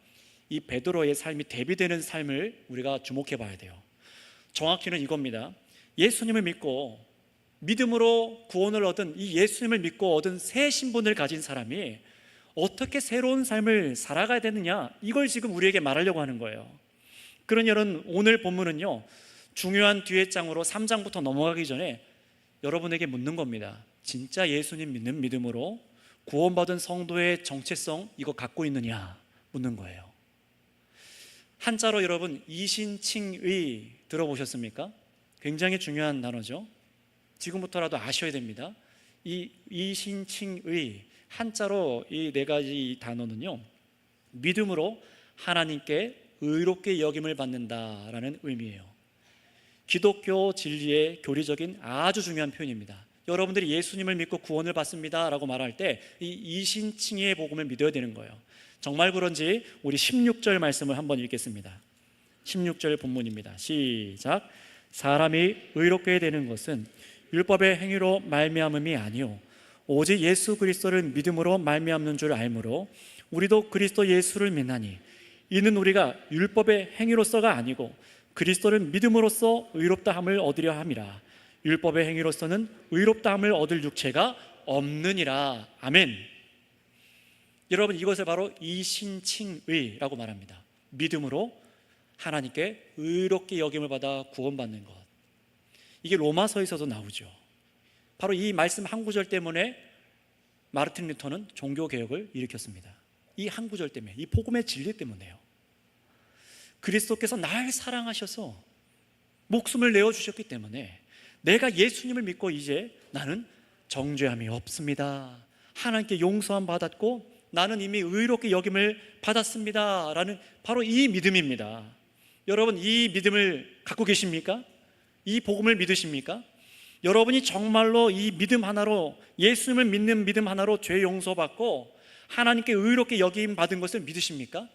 이 베드로의 삶이 대비되는 삶을 우리가 주목해 봐야 돼요. 정확히는 이겁니다. 예수님을 믿고 믿음으로 구원을 얻은, 이 예수님을 믿고 얻은 새 신분을 가진 사람이 어떻게 새로운 삶을 살아가야 되느냐, 이걸 지금 우리에게 말하려고 하는 거예요. 그러니 여러분, 오늘 본문은요, 중요한 뒤의 장으로 3장부터 넘어가기 전에 여러분에게 묻는 겁니다. 진짜 예수님 믿는 믿음으로 구원받은 성도의 정체성, 이거 갖고 있느냐 묻는 거예요. 한자로 여러분, 이신칭의 들어보셨습니까? 굉장히 중요한 단어죠. 지금부터라도 아셔야 됩니다. 이 이신칭의, 한자로 이 네 가지 단어는요, 믿음으로 하나님께 의롭게 여김을 받는다라는 의미예요. 기독교 진리의 교리적인 아주 중요한 표현입니다. 여러분들이 예수님을 믿고 구원을 받습니다 라고 말할 때 이 이신칭의의 복음을 믿어야 되는 거예요. 정말 그런지 우리 16절 말씀을 한번 읽겠습니다. 16절 본문입니다. 시작. 사람이 의롭게 되는 것은 율법의 행위로 말미암음이 아니요 오직 예수 그리스도를 믿음으로 말미암는 줄 알므로 우리도 그리스도 예수를 믿나니 이는 우리가 율법의 행위로서가 아니고 그리스도를 믿음으로써 의롭다함을 얻으려 함이라. 율법의 행위로서는 의롭다함을 얻을 육체가 없느니라. 아멘. 여러분, 이것을 바로 이신칭의라고 말합니다. 믿음으로 하나님께 의롭게 여김을 받아 구원받는 것. 이게 로마서에서도 나오죠. 바로 이 말씀 한 구절 때문에 마르틴 루터는 종교개혁을 일으켰습니다. 이 한 구절 때문에, 이 복음의 진리 때문에요. 그리스도께서 날 사랑하셔서 목숨을 내어주셨기 때문에 내가 예수님을 믿고 이제 나는 정죄함이 없습니다, 하나님께 용서함 받았고 나는 이미 의롭게 여김을 받았습니다 라는 바로 이 믿음입니다. 여러분, 이 믿음을 갖고 계십니까? 이 복음을 믿으십니까? 여러분이 정말로 이 믿음 하나로, 예수님을 믿는 믿음 하나로 죄 용서받고 하나님께 의롭게 여김 받은 것을 믿으십니까?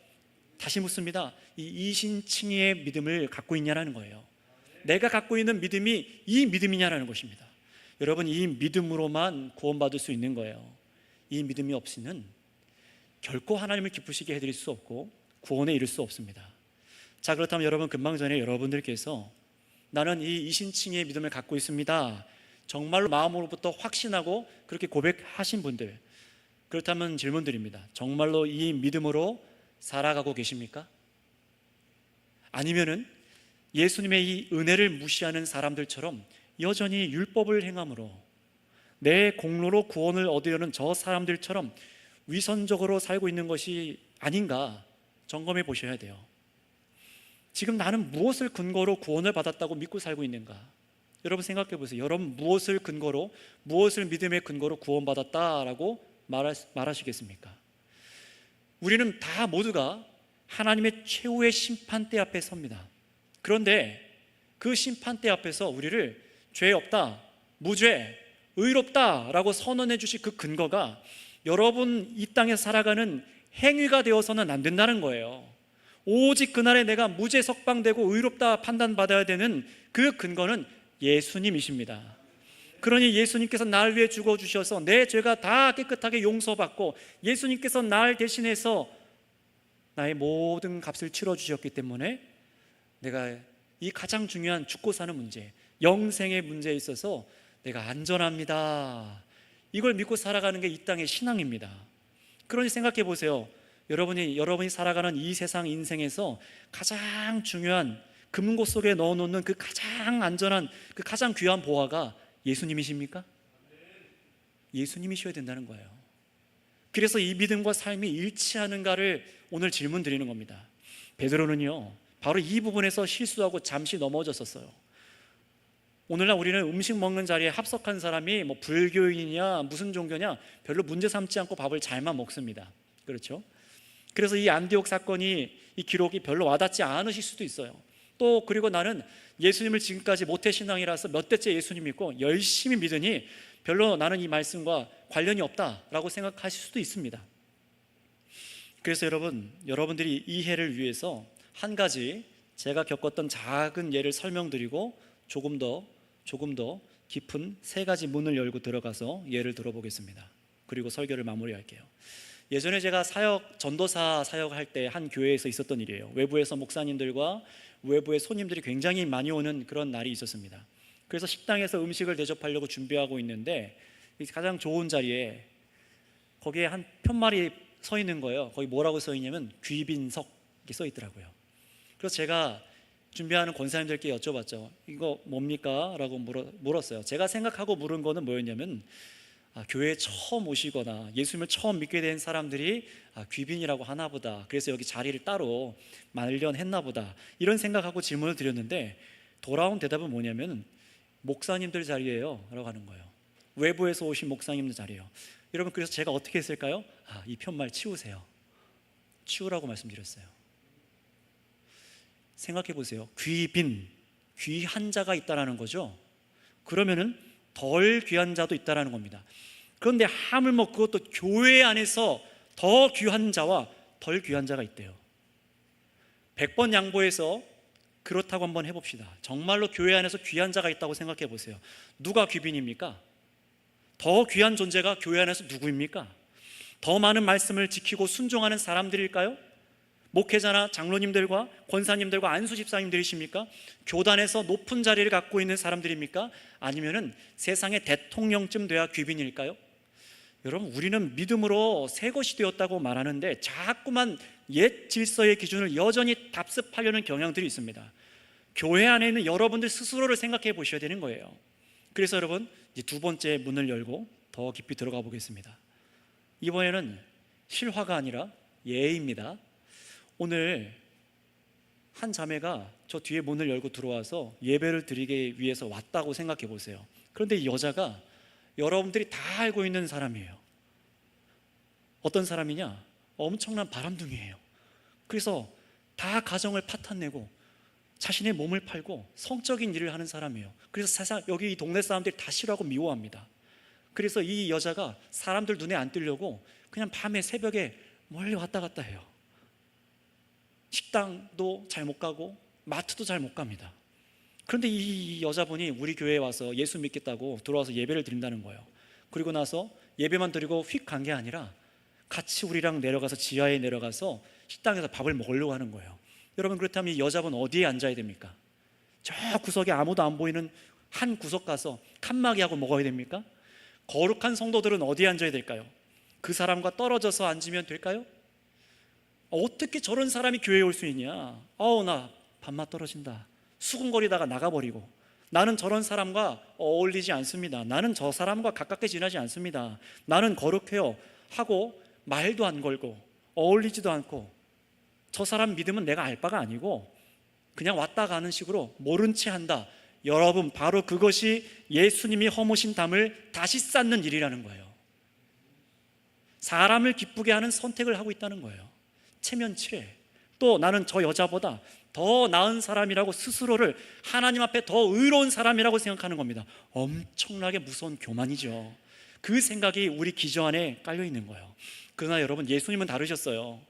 다시 묻습니다. 이 이신칭의의 믿음을 갖고 있냐라는 거예요. 내가 갖고 있는 믿음이 이 믿음이냐라는 것입니다. 여러분, 이 믿음으로만 구원받을 수 있는 거예요. 이 믿음이 없이는 결코 하나님을 기쁘시게 해드릴 수 없고 구원에 이를 수 없습니다. 자, 그렇다면 여러분, 금방 전에 여러분들께서 나는 이 이신칭의의 믿음을 갖고 있습니다, 정말로 마음으로부터 확신하고 그렇게 고백하신 분들, 그렇다면 질문 드립니다. 정말로 이 믿음으로 살아가고 계십니까? 아니면은 예수님의 이 은혜를 무시하는 사람들처럼 여전히 율법을 행함으로 내 공로로 구원을 얻으려는 저 사람들처럼 위선적으로 살고 있는 것이 아닌가 점검해 보셔야 돼요. 지금 나는 무엇을 근거로 구원을 받았다고 믿고 살고 있는가? 여러분 생각해 보세요. 여러분 무엇을 근거로, 무엇을 믿음의 근거로 구원받았다라고 말하시겠습니까? 우리는 다 모두가 하나님의 최후의 심판대 앞에 섭니다. 그런데 그 심판대 앞에서 우리를 죄 없다, 무죄, 의롭다라고 선언해 주실 그 근거가 여러분 이 땅에서 살아가는 행위가 되어서는 안 된다는 거예요. 오직 그날에 내가 무죄 석방되고 의롭다 판단받아야 되는 그 근거는 예수님이십니다. 그러니 예수님께서 날 위해 죽어주셔서 내 죄가 다 깨끗하게 용서받고 예수님께서 날 대신해서 나의 모든 값을 치러주셨기 때문에 내가 이 가장 중요한 죽고 사는 문제, 영생의 문제에 있어서 내가 안전합니다. 이걸 믿고 살아가는 게 이 땅의 신앙입니다. 그러니 생각해 보세요. 여러분이 살아가는 이 세상 인생에서 가장 중요한 금고 속에 넣어놓는 그 가장 안전한, 그 가장 귀한 보화가 예수님이십니까? 예수님이셔야 된다는 거예요. 그래서 이 믿음과 삶이 일치하는가를 오늘 질문 드리는 겁니다. 베드로는요, 바로 이 부분에서 실수하고 잠시 넘어졌었어요. 오늘날 우리는 음식 먹는 자리에 합석한 사람이 뭐 불교인이냐 무슨 종교냐 별로 문제 삼지 않고 밥을 잘만 먹습니다. 그렇죠? 그래서 이 안디옥 사건이, 이 기록이 별로 와닿지 않으실 수도 있어요. 또 그리고 나는 예수님을 지금까지 모태신앙이라서 몇 대째 예수님 믿고 열심히 믿으니 별로 나는 이 말씀과 관련이 없다라고 생각하실 수도 있습니다. 그래서 여러분들이 이해를 위해서 한 가지 제가 겪었던 작은 예를 설명드리고 조금 더 깊은 세 가지 문을 열고 들어가서 예를 들어보겠습니다. 그리고 설교를 마무리할게요. 예전에 제가 전도사 사역할 때 한 교회에서 있었던 일이에요. 외부에서 목사님들과 외부의 손님들이 굉장히 많이 오는 그런 날이 있었습니다. 그래서 식당에서 음식을 대접하려고 준비하고 있는데 가장 좋은 자리에 거기에 한 편말이 서 있는 거예요. 거기 뭐라고 써 있냐면 귀빈석이 써 있더라고요. 그래서 제가 준비하는 권사님들께 여쭤봤죠. 이거 뭡니까? 라고 물었어요. 제가 생각하고 물은 거는 뭐였냐면 교회에 처음 오시거나 예수님을 처음 믿게 된 사람들이 귀빈이라고 하나 보다, 그래서 여기 자리를 따로 마련했나 보다, 이런 생각하고 질문을 드렸는데 돌아온 대답은 뭐냐면 목사님들 자리예요 라고 하는 거예요. 외부에서 오신 목사님들 자리예요. 여러분, 그래서 제가 어떻게 했을까요? 이 편말 치우세요. 치우라고 말씀드렸어요. 생각해 보세요. 귀한 자가 있다라는 거죠. 그러면은 덜 귀한 자도 있다라는 겁니다. 그런데 하물며 그것도 교회 안에서 더 귀한 자와 덜 귀한 자가 있대요. 100번 양보해서 그렇다고 한번 해봅시다. 정말로 교회 안에서 귀한 자가 있다고 생각해 보세요. 누가 귀빈입니까? 더 귀한 존재가 교회 안에서 누구입니까? 더 많은 말씀을 지키고 순종하는 사람들일까요? 목회자나 장로님들과 권사님들과 안수 집사님들이십니까? 교단에서 높은 자리를 갖고 있는 사람들입니까? 아니면은 세상의 대통령쯤 돼야 귀빈일까요? 여러분, 우리는 믿음으로 새 것이 되었다고 말하는데 자꾸만 옛 질서의 기준을 여전히 답습하려는 경향들이 있습니다. 교회 안에 있는 여러분들 스스로를 생각해 보셔야 되는 거예요. 그래서 여러분, 이제 두 번째 문을 열고 더 깊이 들어가 보겠습니다. 이번에는 실화가 아니라 예입니다. 오늘 한 자매가 저 뒤에 문을 열고 들어와서 예배를 드리기 위해서 왔다고 생각해 보세요. 그런데 이 여자가 여러분들이 다 알고 있는 사람이에요. 어떤 사람이냐? 엄청난 바람둥이에요. 그래서 다 가정을 파탄내고 자신의 몸을 팔고 성적인 일을 하는 사람이에요. 그래서 여기 이 동네 사람들이 다 싫어하고 미워합니다. 그래서 이 여자가 사람들 눈에 안 띄려고 그냥 밤에 새벽에 멀리 왔다 갔다 해요. 식당도 잘 못 가고 마트도 잘 못 갑니다. 그런데 이 여자분이 우리 교회에 와서 예수 믿겠다고 들어와서 예배를 드린다는 거예요. 그리고 나서 예배만 드리고 휙 간 게 아니라 같이 우리랑 내려가서 지하에 내려가서 식당에서 밥을 먹으려고 하는 거예요. 여러분, 그렇다면 이 여자분 어디에 앉아야 됩니까? 저 구석에 아무도 안 보이는 한 구석 가서 칸막이 하고 먹어야 됩니까? 거룩한 성도들은 어디에 앉아야 될까요? 그 사람과 떨어져서 앉으면 될까요? 어떻게 저런 사람이 교회에 올 수 있냐? 나 밥맛 떨어진다. 수군거리다가 나가버리고, 나는 저런 사람과 어울리지 않습니다. 나는 저 사람과 가깝게 지내지 않습니다. 나는 거룩해요 하고 말도 안 걸고 어울리지도 않고, 저 사람 믿음은 내가 알 바가 아니고 그냥 왔다 가는 식으로 모른 채 한다. 여러분, 바로 그것이 예수님이 허무신 담을 다시 쌓는 일이라는 거예요. 사람을 기쁘게 하는 선택을 하고 있다는 거예요. 체면치레. 또 나는 저 여자보다 더 나은 사람이라고 스스로를 하나님 앞에 더 의로운 사람이라고 생각하는 겁니다. 엄청나게 무서운 교만이죠. 그 생각이 우리 기저 안에 깔려 있는 거예요. 그러나 여러분, 예수님은 다르셨어요.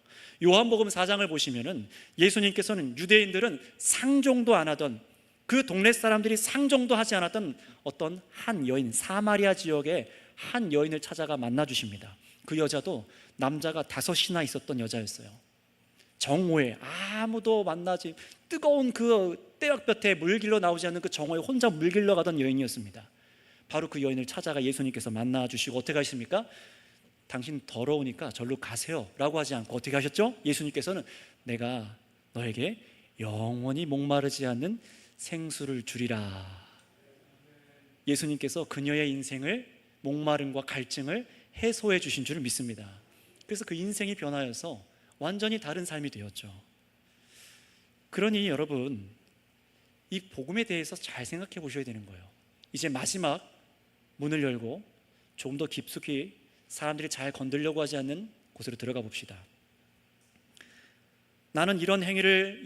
요한복음 4장을 보시면은 예수님께서는 유대인들은 상종도 안 하던, 그 동네 사람들이 상종도 하지 않았던 어떤 한 여인, 사마리아 지역의 한 여인을 찾아가 만나 주십니다. 그 여자도 남자가 5이나 있었던 여자였어요. 정오에 아무도 만나지, 뜨거운 그 떼약볕에 물길러 나오지 않는 그 정오에 혼자 물길러 가던 여인이었습니다. 바로 그 여인을 찾아가 예수님께서 만나 주시고 어떻게 하십니까? 당신 더러우니까 절로 가세요 라고 하지 않고 어떻게 하셨죠? 예수님께서는 내가 너에게 영원히 목마르지 않는 생수를 주리라. 예수님께서 그녀의 인생을, 목마름과 갈증을 해소해 주신 줄 믿습니다. 그래서 그 인생이 변하여서 완전히 다른 삶이 되었죠. 그러니 여러분, 이 복음에 대해서 잘 생각해 보셔야 되는 거예요. 이제 마지막 문을 열고 조금 더 깊숙이 사람들이 잘 건들려고 하지 않는 곳으로 들어가 봅시다. 나는 이런 행위를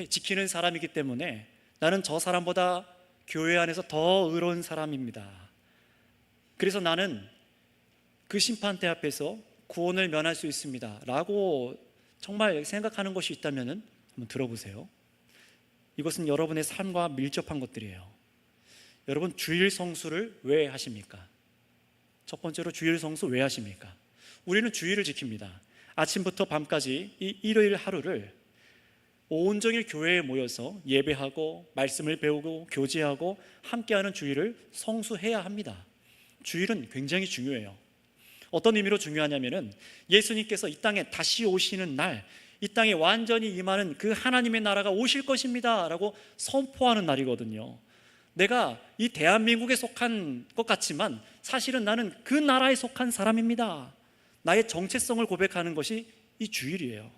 지키는 사람이기 때문에 나는 저 사람보다 교회 안에서 더 의로운 사람입니다. 그래서 나는 그 심판대 앞에서 구원을 면할 수 있습니다 라고 정말 생각하는 것이 있다면 한번 들어보세요. 이것은 여러분의 삶과 밀접한 것들이에요. 여러분, 주일 성수를 왜 하십니까? 첫 번째로 주일 성수 왜 하십니까? 우리는 주일을 지킵니다. 아침부터 밤까지 이 일요일 하루를 온종일 교회에 모여서 예배하고 말씀을 배우고 교제하고 함께하는 주일을 성수해야 합니다. 주일은 굉장히 중요해요. 어떤 의미로 중요하냐면은 예수님께서 이 땅에 다시 오시는 날, 이 땅에 완전히 임하는 그 하나님의 나라가 오실 것입니다 라고 선포하는 날이거든요. 내가 이 대한민국에 속한 것 같지만 사실은 나는 그 나라에 속한 사람입니다. 나의 정체성을 고백하는 것이 이 주일이에요.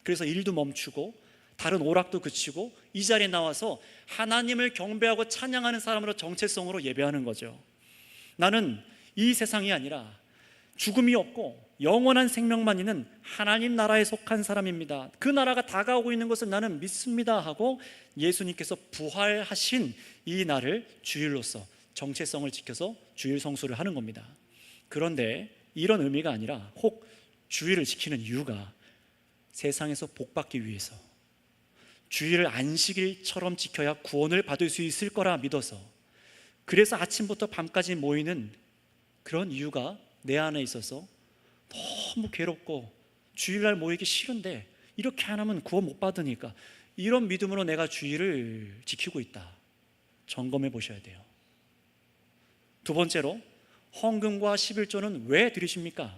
그래서 일도 멈추고 다른 오락도 그치고 이 자리에 나와서 하나님을 경배하고 찬양하는 사람으로 정체성으로 예배하는 거죠. 나는 이 세상이 아니라 죽음이 없고 영원한 생명만 있는 하나님 나라에 속한 사람입니다. 그 나라가 다가오고 있는 것을 나는 믿습니다 하고 예수님께서 부활하신 이 날을 주일로서 정체성을 지켜서 주일 성수를 하는 겁니다. 그런데 이런 의미가 아니라 혹 주일을 지키는 이유가 세상에서 복받기 위해서, 주일을 안식일처럼 지켜야 구원을 받을 수 있을 거라 믿어서, 그래서 아침부터 밤까지 모이는 그런 이유가 내 안에 있어서 너무 괴롭고 주일날 모이기 싫은데 이렇게 안 하면 구원 못 받으니까, 이런 믿음으로 내가 주일을 지키고 있다, 점검해 보셔야 돼요. 두 번째로, 헌금과 11조는 왜 드리십니까?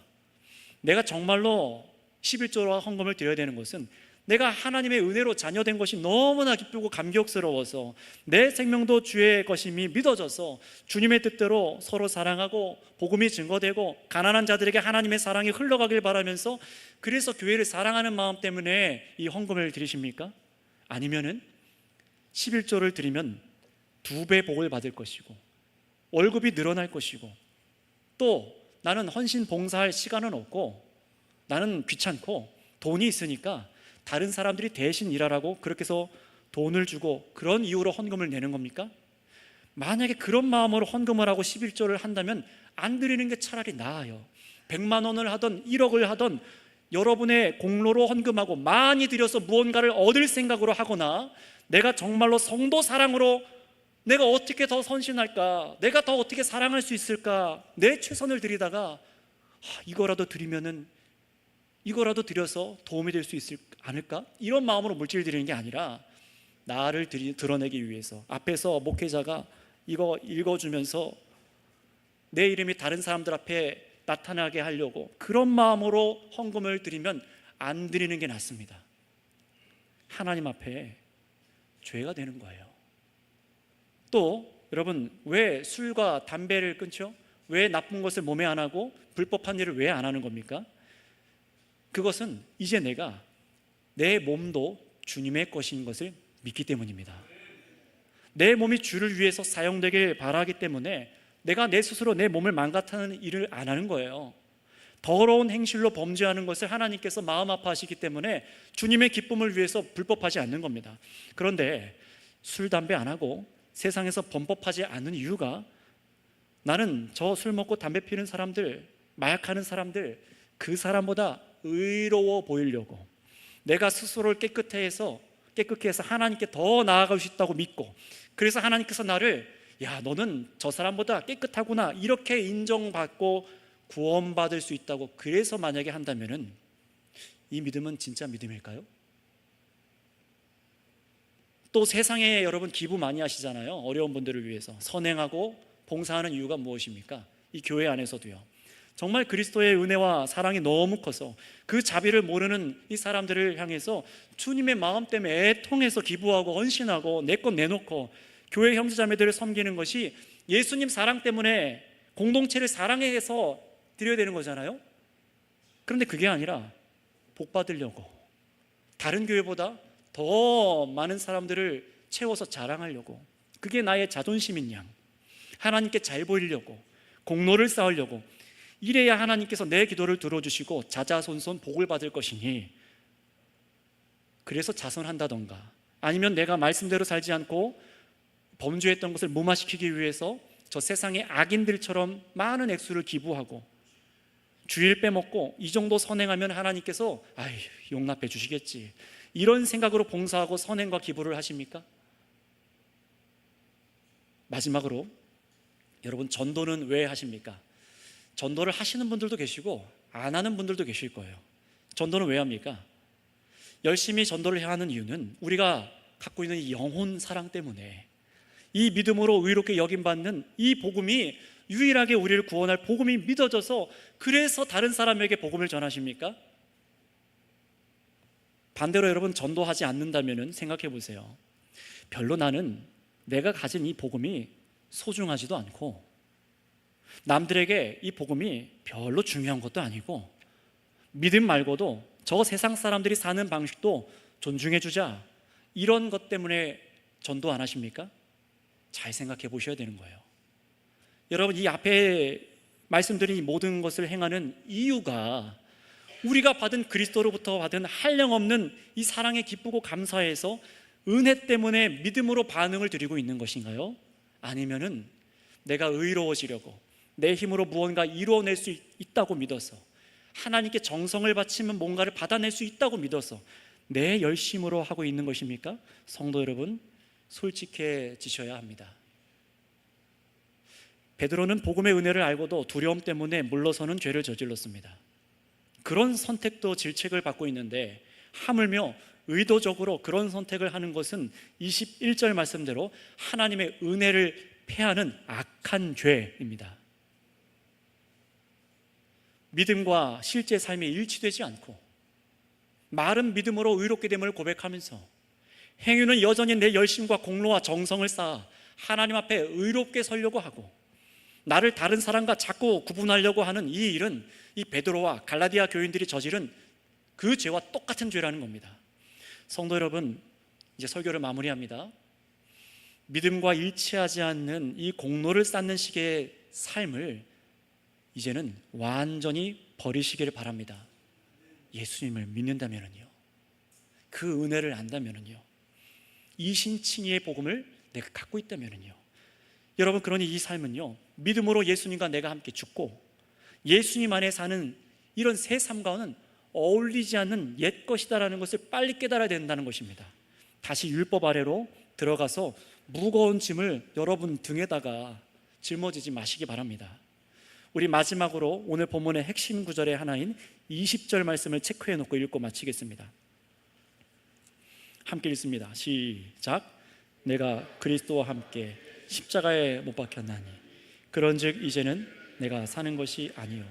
내가 정말로 11조와 헌금을 드려야 되는 것은 내가 하나님의 은혜로 자녀된 것이 너무나 기쁘고 감격스러워서 내 생명도 주의 것임이 믿어져서 주님의 뜻대로 서로 사랑하고 복음이 증거되고 가난한 자들에게 하나님의 사랑이 흘러가길 바라면서, 그래서 교회를 사랑하는 마음 때문에 이 헌금을 드리십니까? 아니면은 11조를 드리면 2배 복을 받을 것이고 월급이 늘어날 것이고, 또 나는 헌신 봉사할 시간은 없고 나는 귀찮고 돈이 있으니까 다른 사람들이 대신 일하라고 그렇게 해서 돈을 주고 그런 이유로 헌금을 내는 겁니까? 만약에 그런 마음으로 헌금을 하고 11조를 한다면 안 드리는 게 차라리 나아요. 100만 원을 하던 1억을 하던 여러분의 공로로 헌금하고 많이 드려서 무언가를 얻을 생각으로 하거나, 내가 정말로 성도 사랑으로 내가 어떻게 더 선신할까, 내가 더 어떻게 사랑할 수 있을까, 내 최선을 드리다가 이거라도 드리면은, 이거라도 드려서 도움이 될 수 있지 않을까, 이런 마음으로 물질을 드리는 게 아니라 나를 드러내기 위해서 앞에서 목회자가 이거 읽어주면서 내 이름이 다른 사람들 앞에 나타나게 하려고 그런 마음으로 헌금을 드리면 안 드리는 게 낫습니다. 하나님 앞에 죄가 되는 거예요. 또 여러분, 왜 술과 담배를 끊죠? 왜 나쁜 것을 몸에 안 하고 불법한 일을 왜 안 하는 겁니까? 그것은 이제 내가 내 몸도 주님의 것인 것을 믿기 때문입니다. 내 몸이 주를 위해서 사용되길 바라기 때문에 내가 내 스스로 내 몸을 망가뜨리는 일을 안 하는 거예요. 더러운 행실로 범죄하는 것을 하나님께서 마음 아파하시기 때문에 주님의 기쁨을 위해서 불법하지 않는 겁니다. 그런데 술, 담배 안 하고 세상에서 범법하지 않는 이유가, 나는 저 술 먹고 담배 피는 사람들, 마약하는 사람들, 그 사람보다 의로워 보이려고, 내가 스스로를 깨끗해 해서 하나님께 더 나아갈 수 있다고 믿고, 그래서 하나님께서 나를 야, 너는 저 사람보다 깨끗하구나 이렇게 인정받고 구원받을 수 있다고, 그래서 만약에 한다면은 이 믿음은 진짜 믿음일까요? 또 세상에 여러분 기부 많이 하시잖아요. 어려운 분들을 위해서 선행하고 봉사하는 이유가 무엇입니까? 이 교회 안에서도요, 정말 그리스도의 은혜와 사랑이 너무 커서 그 자비를 모르는 이 사람들을 향해서 주님의 마음 때문에 애통해서 기부하고 헌신하고 내 것 내놓고 교회 형제자매들을 섬기는 것이 예수님 사랑 때문에 공동체를 사랑해서 드려야 되는 거잖아요. 그런데 그게 아니라 복 받으려고, 다른 교회보다 더 많은 사람들을 채워서 자랑하려고, 그게 나의 자존심인 양, 하나님께 잘 보이려고, 공로를 쌓으려고, 이래야 하나님께서 내 기도를 들어주시고 자자손손 복을 받을 것이니, 그래서 자선한다던가, 아니면 내가 말씀대로 살지 않고 범죄했던 것을 무마시키기 위해서 저 세상의 악인들처럼 많은 액수를 기부하고 주일 빼먹고 이 정도 선행하면 하나님께서 용납해 주시겠지, 이런 생각으로 봉사하고 선행과 기부를 하십니까? 마지막으로 여러분, 전도는 왜 하십니까? 전도를 하시는 분들도 계시고 안 하는 분들도 계실 거예요. 전도는 왜 합니까? 열심히 전도를 하는 이유는 우리가 갖고 있는 이 영혼 사랑 때문에, 이 믿음으로 의롭게 여김받는 이 복음이 유일하게 우리를 구원할 복음이 믿어져서, 그래서 다른 사람에게 복음을 전하십니까? 반대로 여러분, 전도하지 않는다면 생각해 보세요. 별로 나는 내가 가진 이 복음이 소중하지도 않고, 남들에게 이 복음이 별로 중요한 것도 아니고, 믿음 말고도 저 세상 사람들이 사는 방식도 존중해 주자, 이런 것 때문에 전도 안 하십니까? 잘 생각해 보셔야 되는 거예요. 여러분, 이 앞에 말씀드린 이 모든 것을 행하는 이유가 우리가 받은, 그리스도로부터 받은 한량없는 이 사랑에 기쁘고 감사해서 은혜 때문에 믿음으로 반응을 드리고 있는 것인가요? 아니면은 내가 의로워지려고 내 힘으로 무언가 이루어낼 수 있다고 믿어서, 하나님께 정성을 바치면 뭔가를 받아낼 수 있다고 믿어서 내 열심으로 하고 있는 것입니까? 성도 여러분, 솔직해지셔야 합니다. 베드로는 복음의 은혜를 알고도 두려움 때문에 물러서는 죄를 저질렀습니다. 그런 선택도 질책을 받고 있는데, 하물며 의도적으로 그런 선택을 하는 것은 21절 말씀대로 하나님의 은혜를 패하는 악한 죄입니다. 믿음과 실제 삶이 일치되지 않고, 말은 믿음으로 의롭게 됨을 고백하면서 행위는 여전히 내 열심과 공로와 정성을 쌓아 하나님 앞에 의롭게 서려고 하고, 나를 다른 사람과 자꾸 구분하려고 하는 이 일은 이 베드로와 갈라디아 교인들이 저지른 그 죄와 똑같은 죄라는 겁니다. 성도 여러분, 이제 설교를 마무리합니다. 믿음과 일치하지 않는 이 공로를 쌓는 식의 삶을 이제는 완전히 버리시기를 바랍니다. 예수님을 믿는다면요, 그 은혜를 안다면요, 이신칭의의 복음을 내가 갖고 있다면요, 여러분, 그러니 이 삶은요, 믿음으로 예수님과 내가 함께 죽고 예수님 안에 사는 이런 새 삶과는 어울리지 않는 옛 것이다라는 것을 빨리 깨달아야 된다는 것입니다. 다시 율법 아래로 들어가서 무거운 짐을 여러분 등에다가 짊어지지 마시기 바랍니다. 우리 마지막으로 오늘 본문의 핵심 구절의 하나인 20절 말씀을 체크해 놓고 읽고 마치겠습니다. 함께 읽습니다. 시작. 내가 그리스도와 함께 십자가에 못 박혔나니 그런즉 이제는 내가 사는 것이 아니요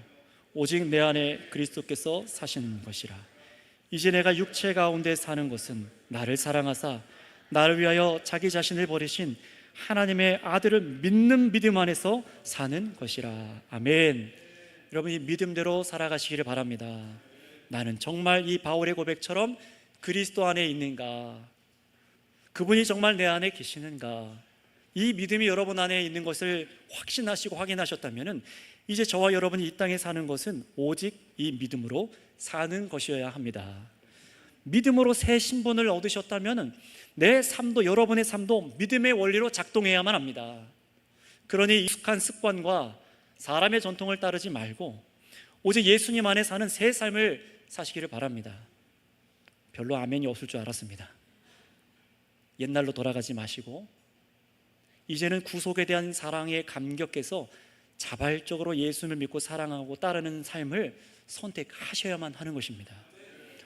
오직 내 안에 그리스도께서 사시는 것이라. 이제 내가 육체 가운데 사는 것은 나를 사랑하사 나를 위하여 자기 자신을 버리신 하나님의 아들을 믿는 믿음 안에서 사는 것이라. 아멘. 여러분, 이 믿음대로 살아가시기를 바랍니다. 나는 정말 이 바울의 고백처럼 그리스도 안에 있는가? 그분이 정말 내 안에 계시는가? 이 믿음이 여러분 안에 있는 것을 확신하시고 확인하셨다면 이제 저와 여러분이 이 땅에 사는 것은 오직 이 믿음으로 사는 것이어야 합니다. 믿음으로 새 신분을 얻으셨다면 내 삶도, 여러분의 삶도 믿음의 원리로 작동해야만 합니다. 그러니 익숙한 습관과 사람의 전통을 따르지 말고 오직 예수님 안에 사는 새 삶을 사시기를 바랍니다. 별로 아멘이 없을 줄 알았습니다. 옛날로 돌아가지 마시고 이제는 구속에 대한 사랑에 감격해서 자발적으로 예수님을 믿고 사랑하고 따르는 삶을 선택하셔야만 하는 것입니다.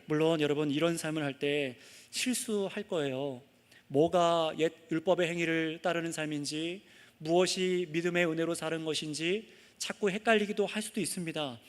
물론 여러분, 이런 삶을 할 때 실수할 거예요. 뭐가 옛 율법의 행위를 따르는 삶인지, 무엇이 믿음의 은혜로 사는 것인지 자꾸 헷갈리기도 할 수도 있습니다.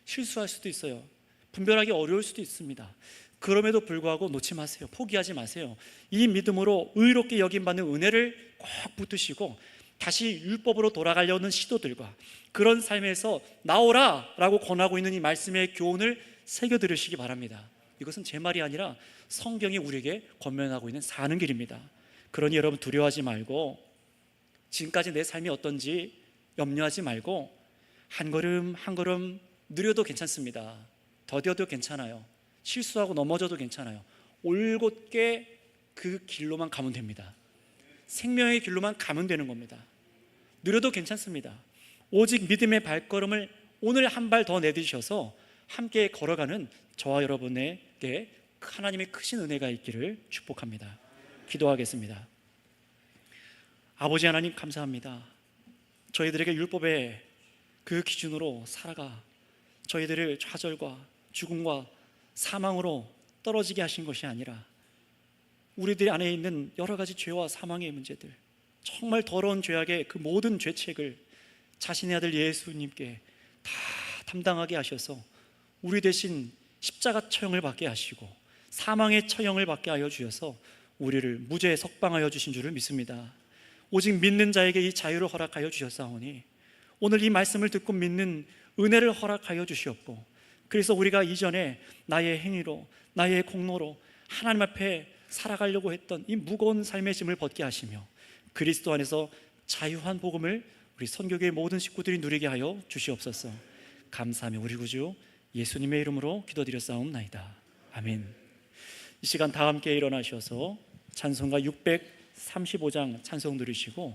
실수할 수도 있어요. 분별하기 어려울 수도 있습니다. 그럼에도 불구하고 놓지 마세요. 포기하지 마세요. 이 믿음으로 의롭게 여김받는 은혜를 꼭 붙드시고 다시 율법으로 돌아가려는 시도들과 그런 삶에서 나오라 라고 권하고 있는 이 말씀의 교훈을 새겨 들으시기 바랍니다. 이것은 제 말이 아니라 성경이 우리에게 권면하고 있는 사는 길입니다. 그러니 여러분, 두려워하지 말고 지금까지 내 삶이 어떤지 염려하지 말고 한 걸음 한 걸음 느려도 괜찮습니다. 더뎌도 괜찮아요. 실수하고 넘어져도 괜찮아요. 올곧게 그 길로만 가면 됩니다. 생명의 길로만 가면 되는 겁니다. 느려도 괜찮습니다. 오직 믿음의 발걸음을 오늘 한 발 더 내디셔서 함께 걸어가는 저와 여러분에게 하나님의 크신 은혜가 있기를 축복합니다. 기도하겠습니다. 아버지 하나님, 감사합니다. 저희들에게 율법의 그 기준으로 살아가 저희들을 좌절과 죽음과 사망으로 떨어지게 하신 것이 아니라 우리들 안에 있는 여러 가지 죄와 사망의 문제들, 정말 더러운 죄악의 그 모든 죄책을 자신의 아들 예수님께 다 담당하게 하셔서 우리 대신 십자가 처형을 받게 하시고 사망의 처형을 받게 하여 주셔서 우리를 무죄에 석방하여 주신 줄을 믿습니다. 오직 믿는 자에게 이 자유를 허락하여 주셨사오니 오늘 이 말씀을 듣고 믿는 은혜를 허락하여 주시옵고, 그래서 우리가 이전에 나의 행위로 나의 공로로 하나님 앞에 살아가려고 했던 이 무거운 삶의 짐을 벗게 하시며 그리스도 안에서 자유한 복음을 우리 선교교회 모든 식구들이 누리게 하여 주시옵소서. 감사하며 우리 구주 예수님의 이름으로 기도드렸사옵나이다. 아멘. 이 시간 다 함께 일어나셔서 찬송가 635장 찬송 들으시고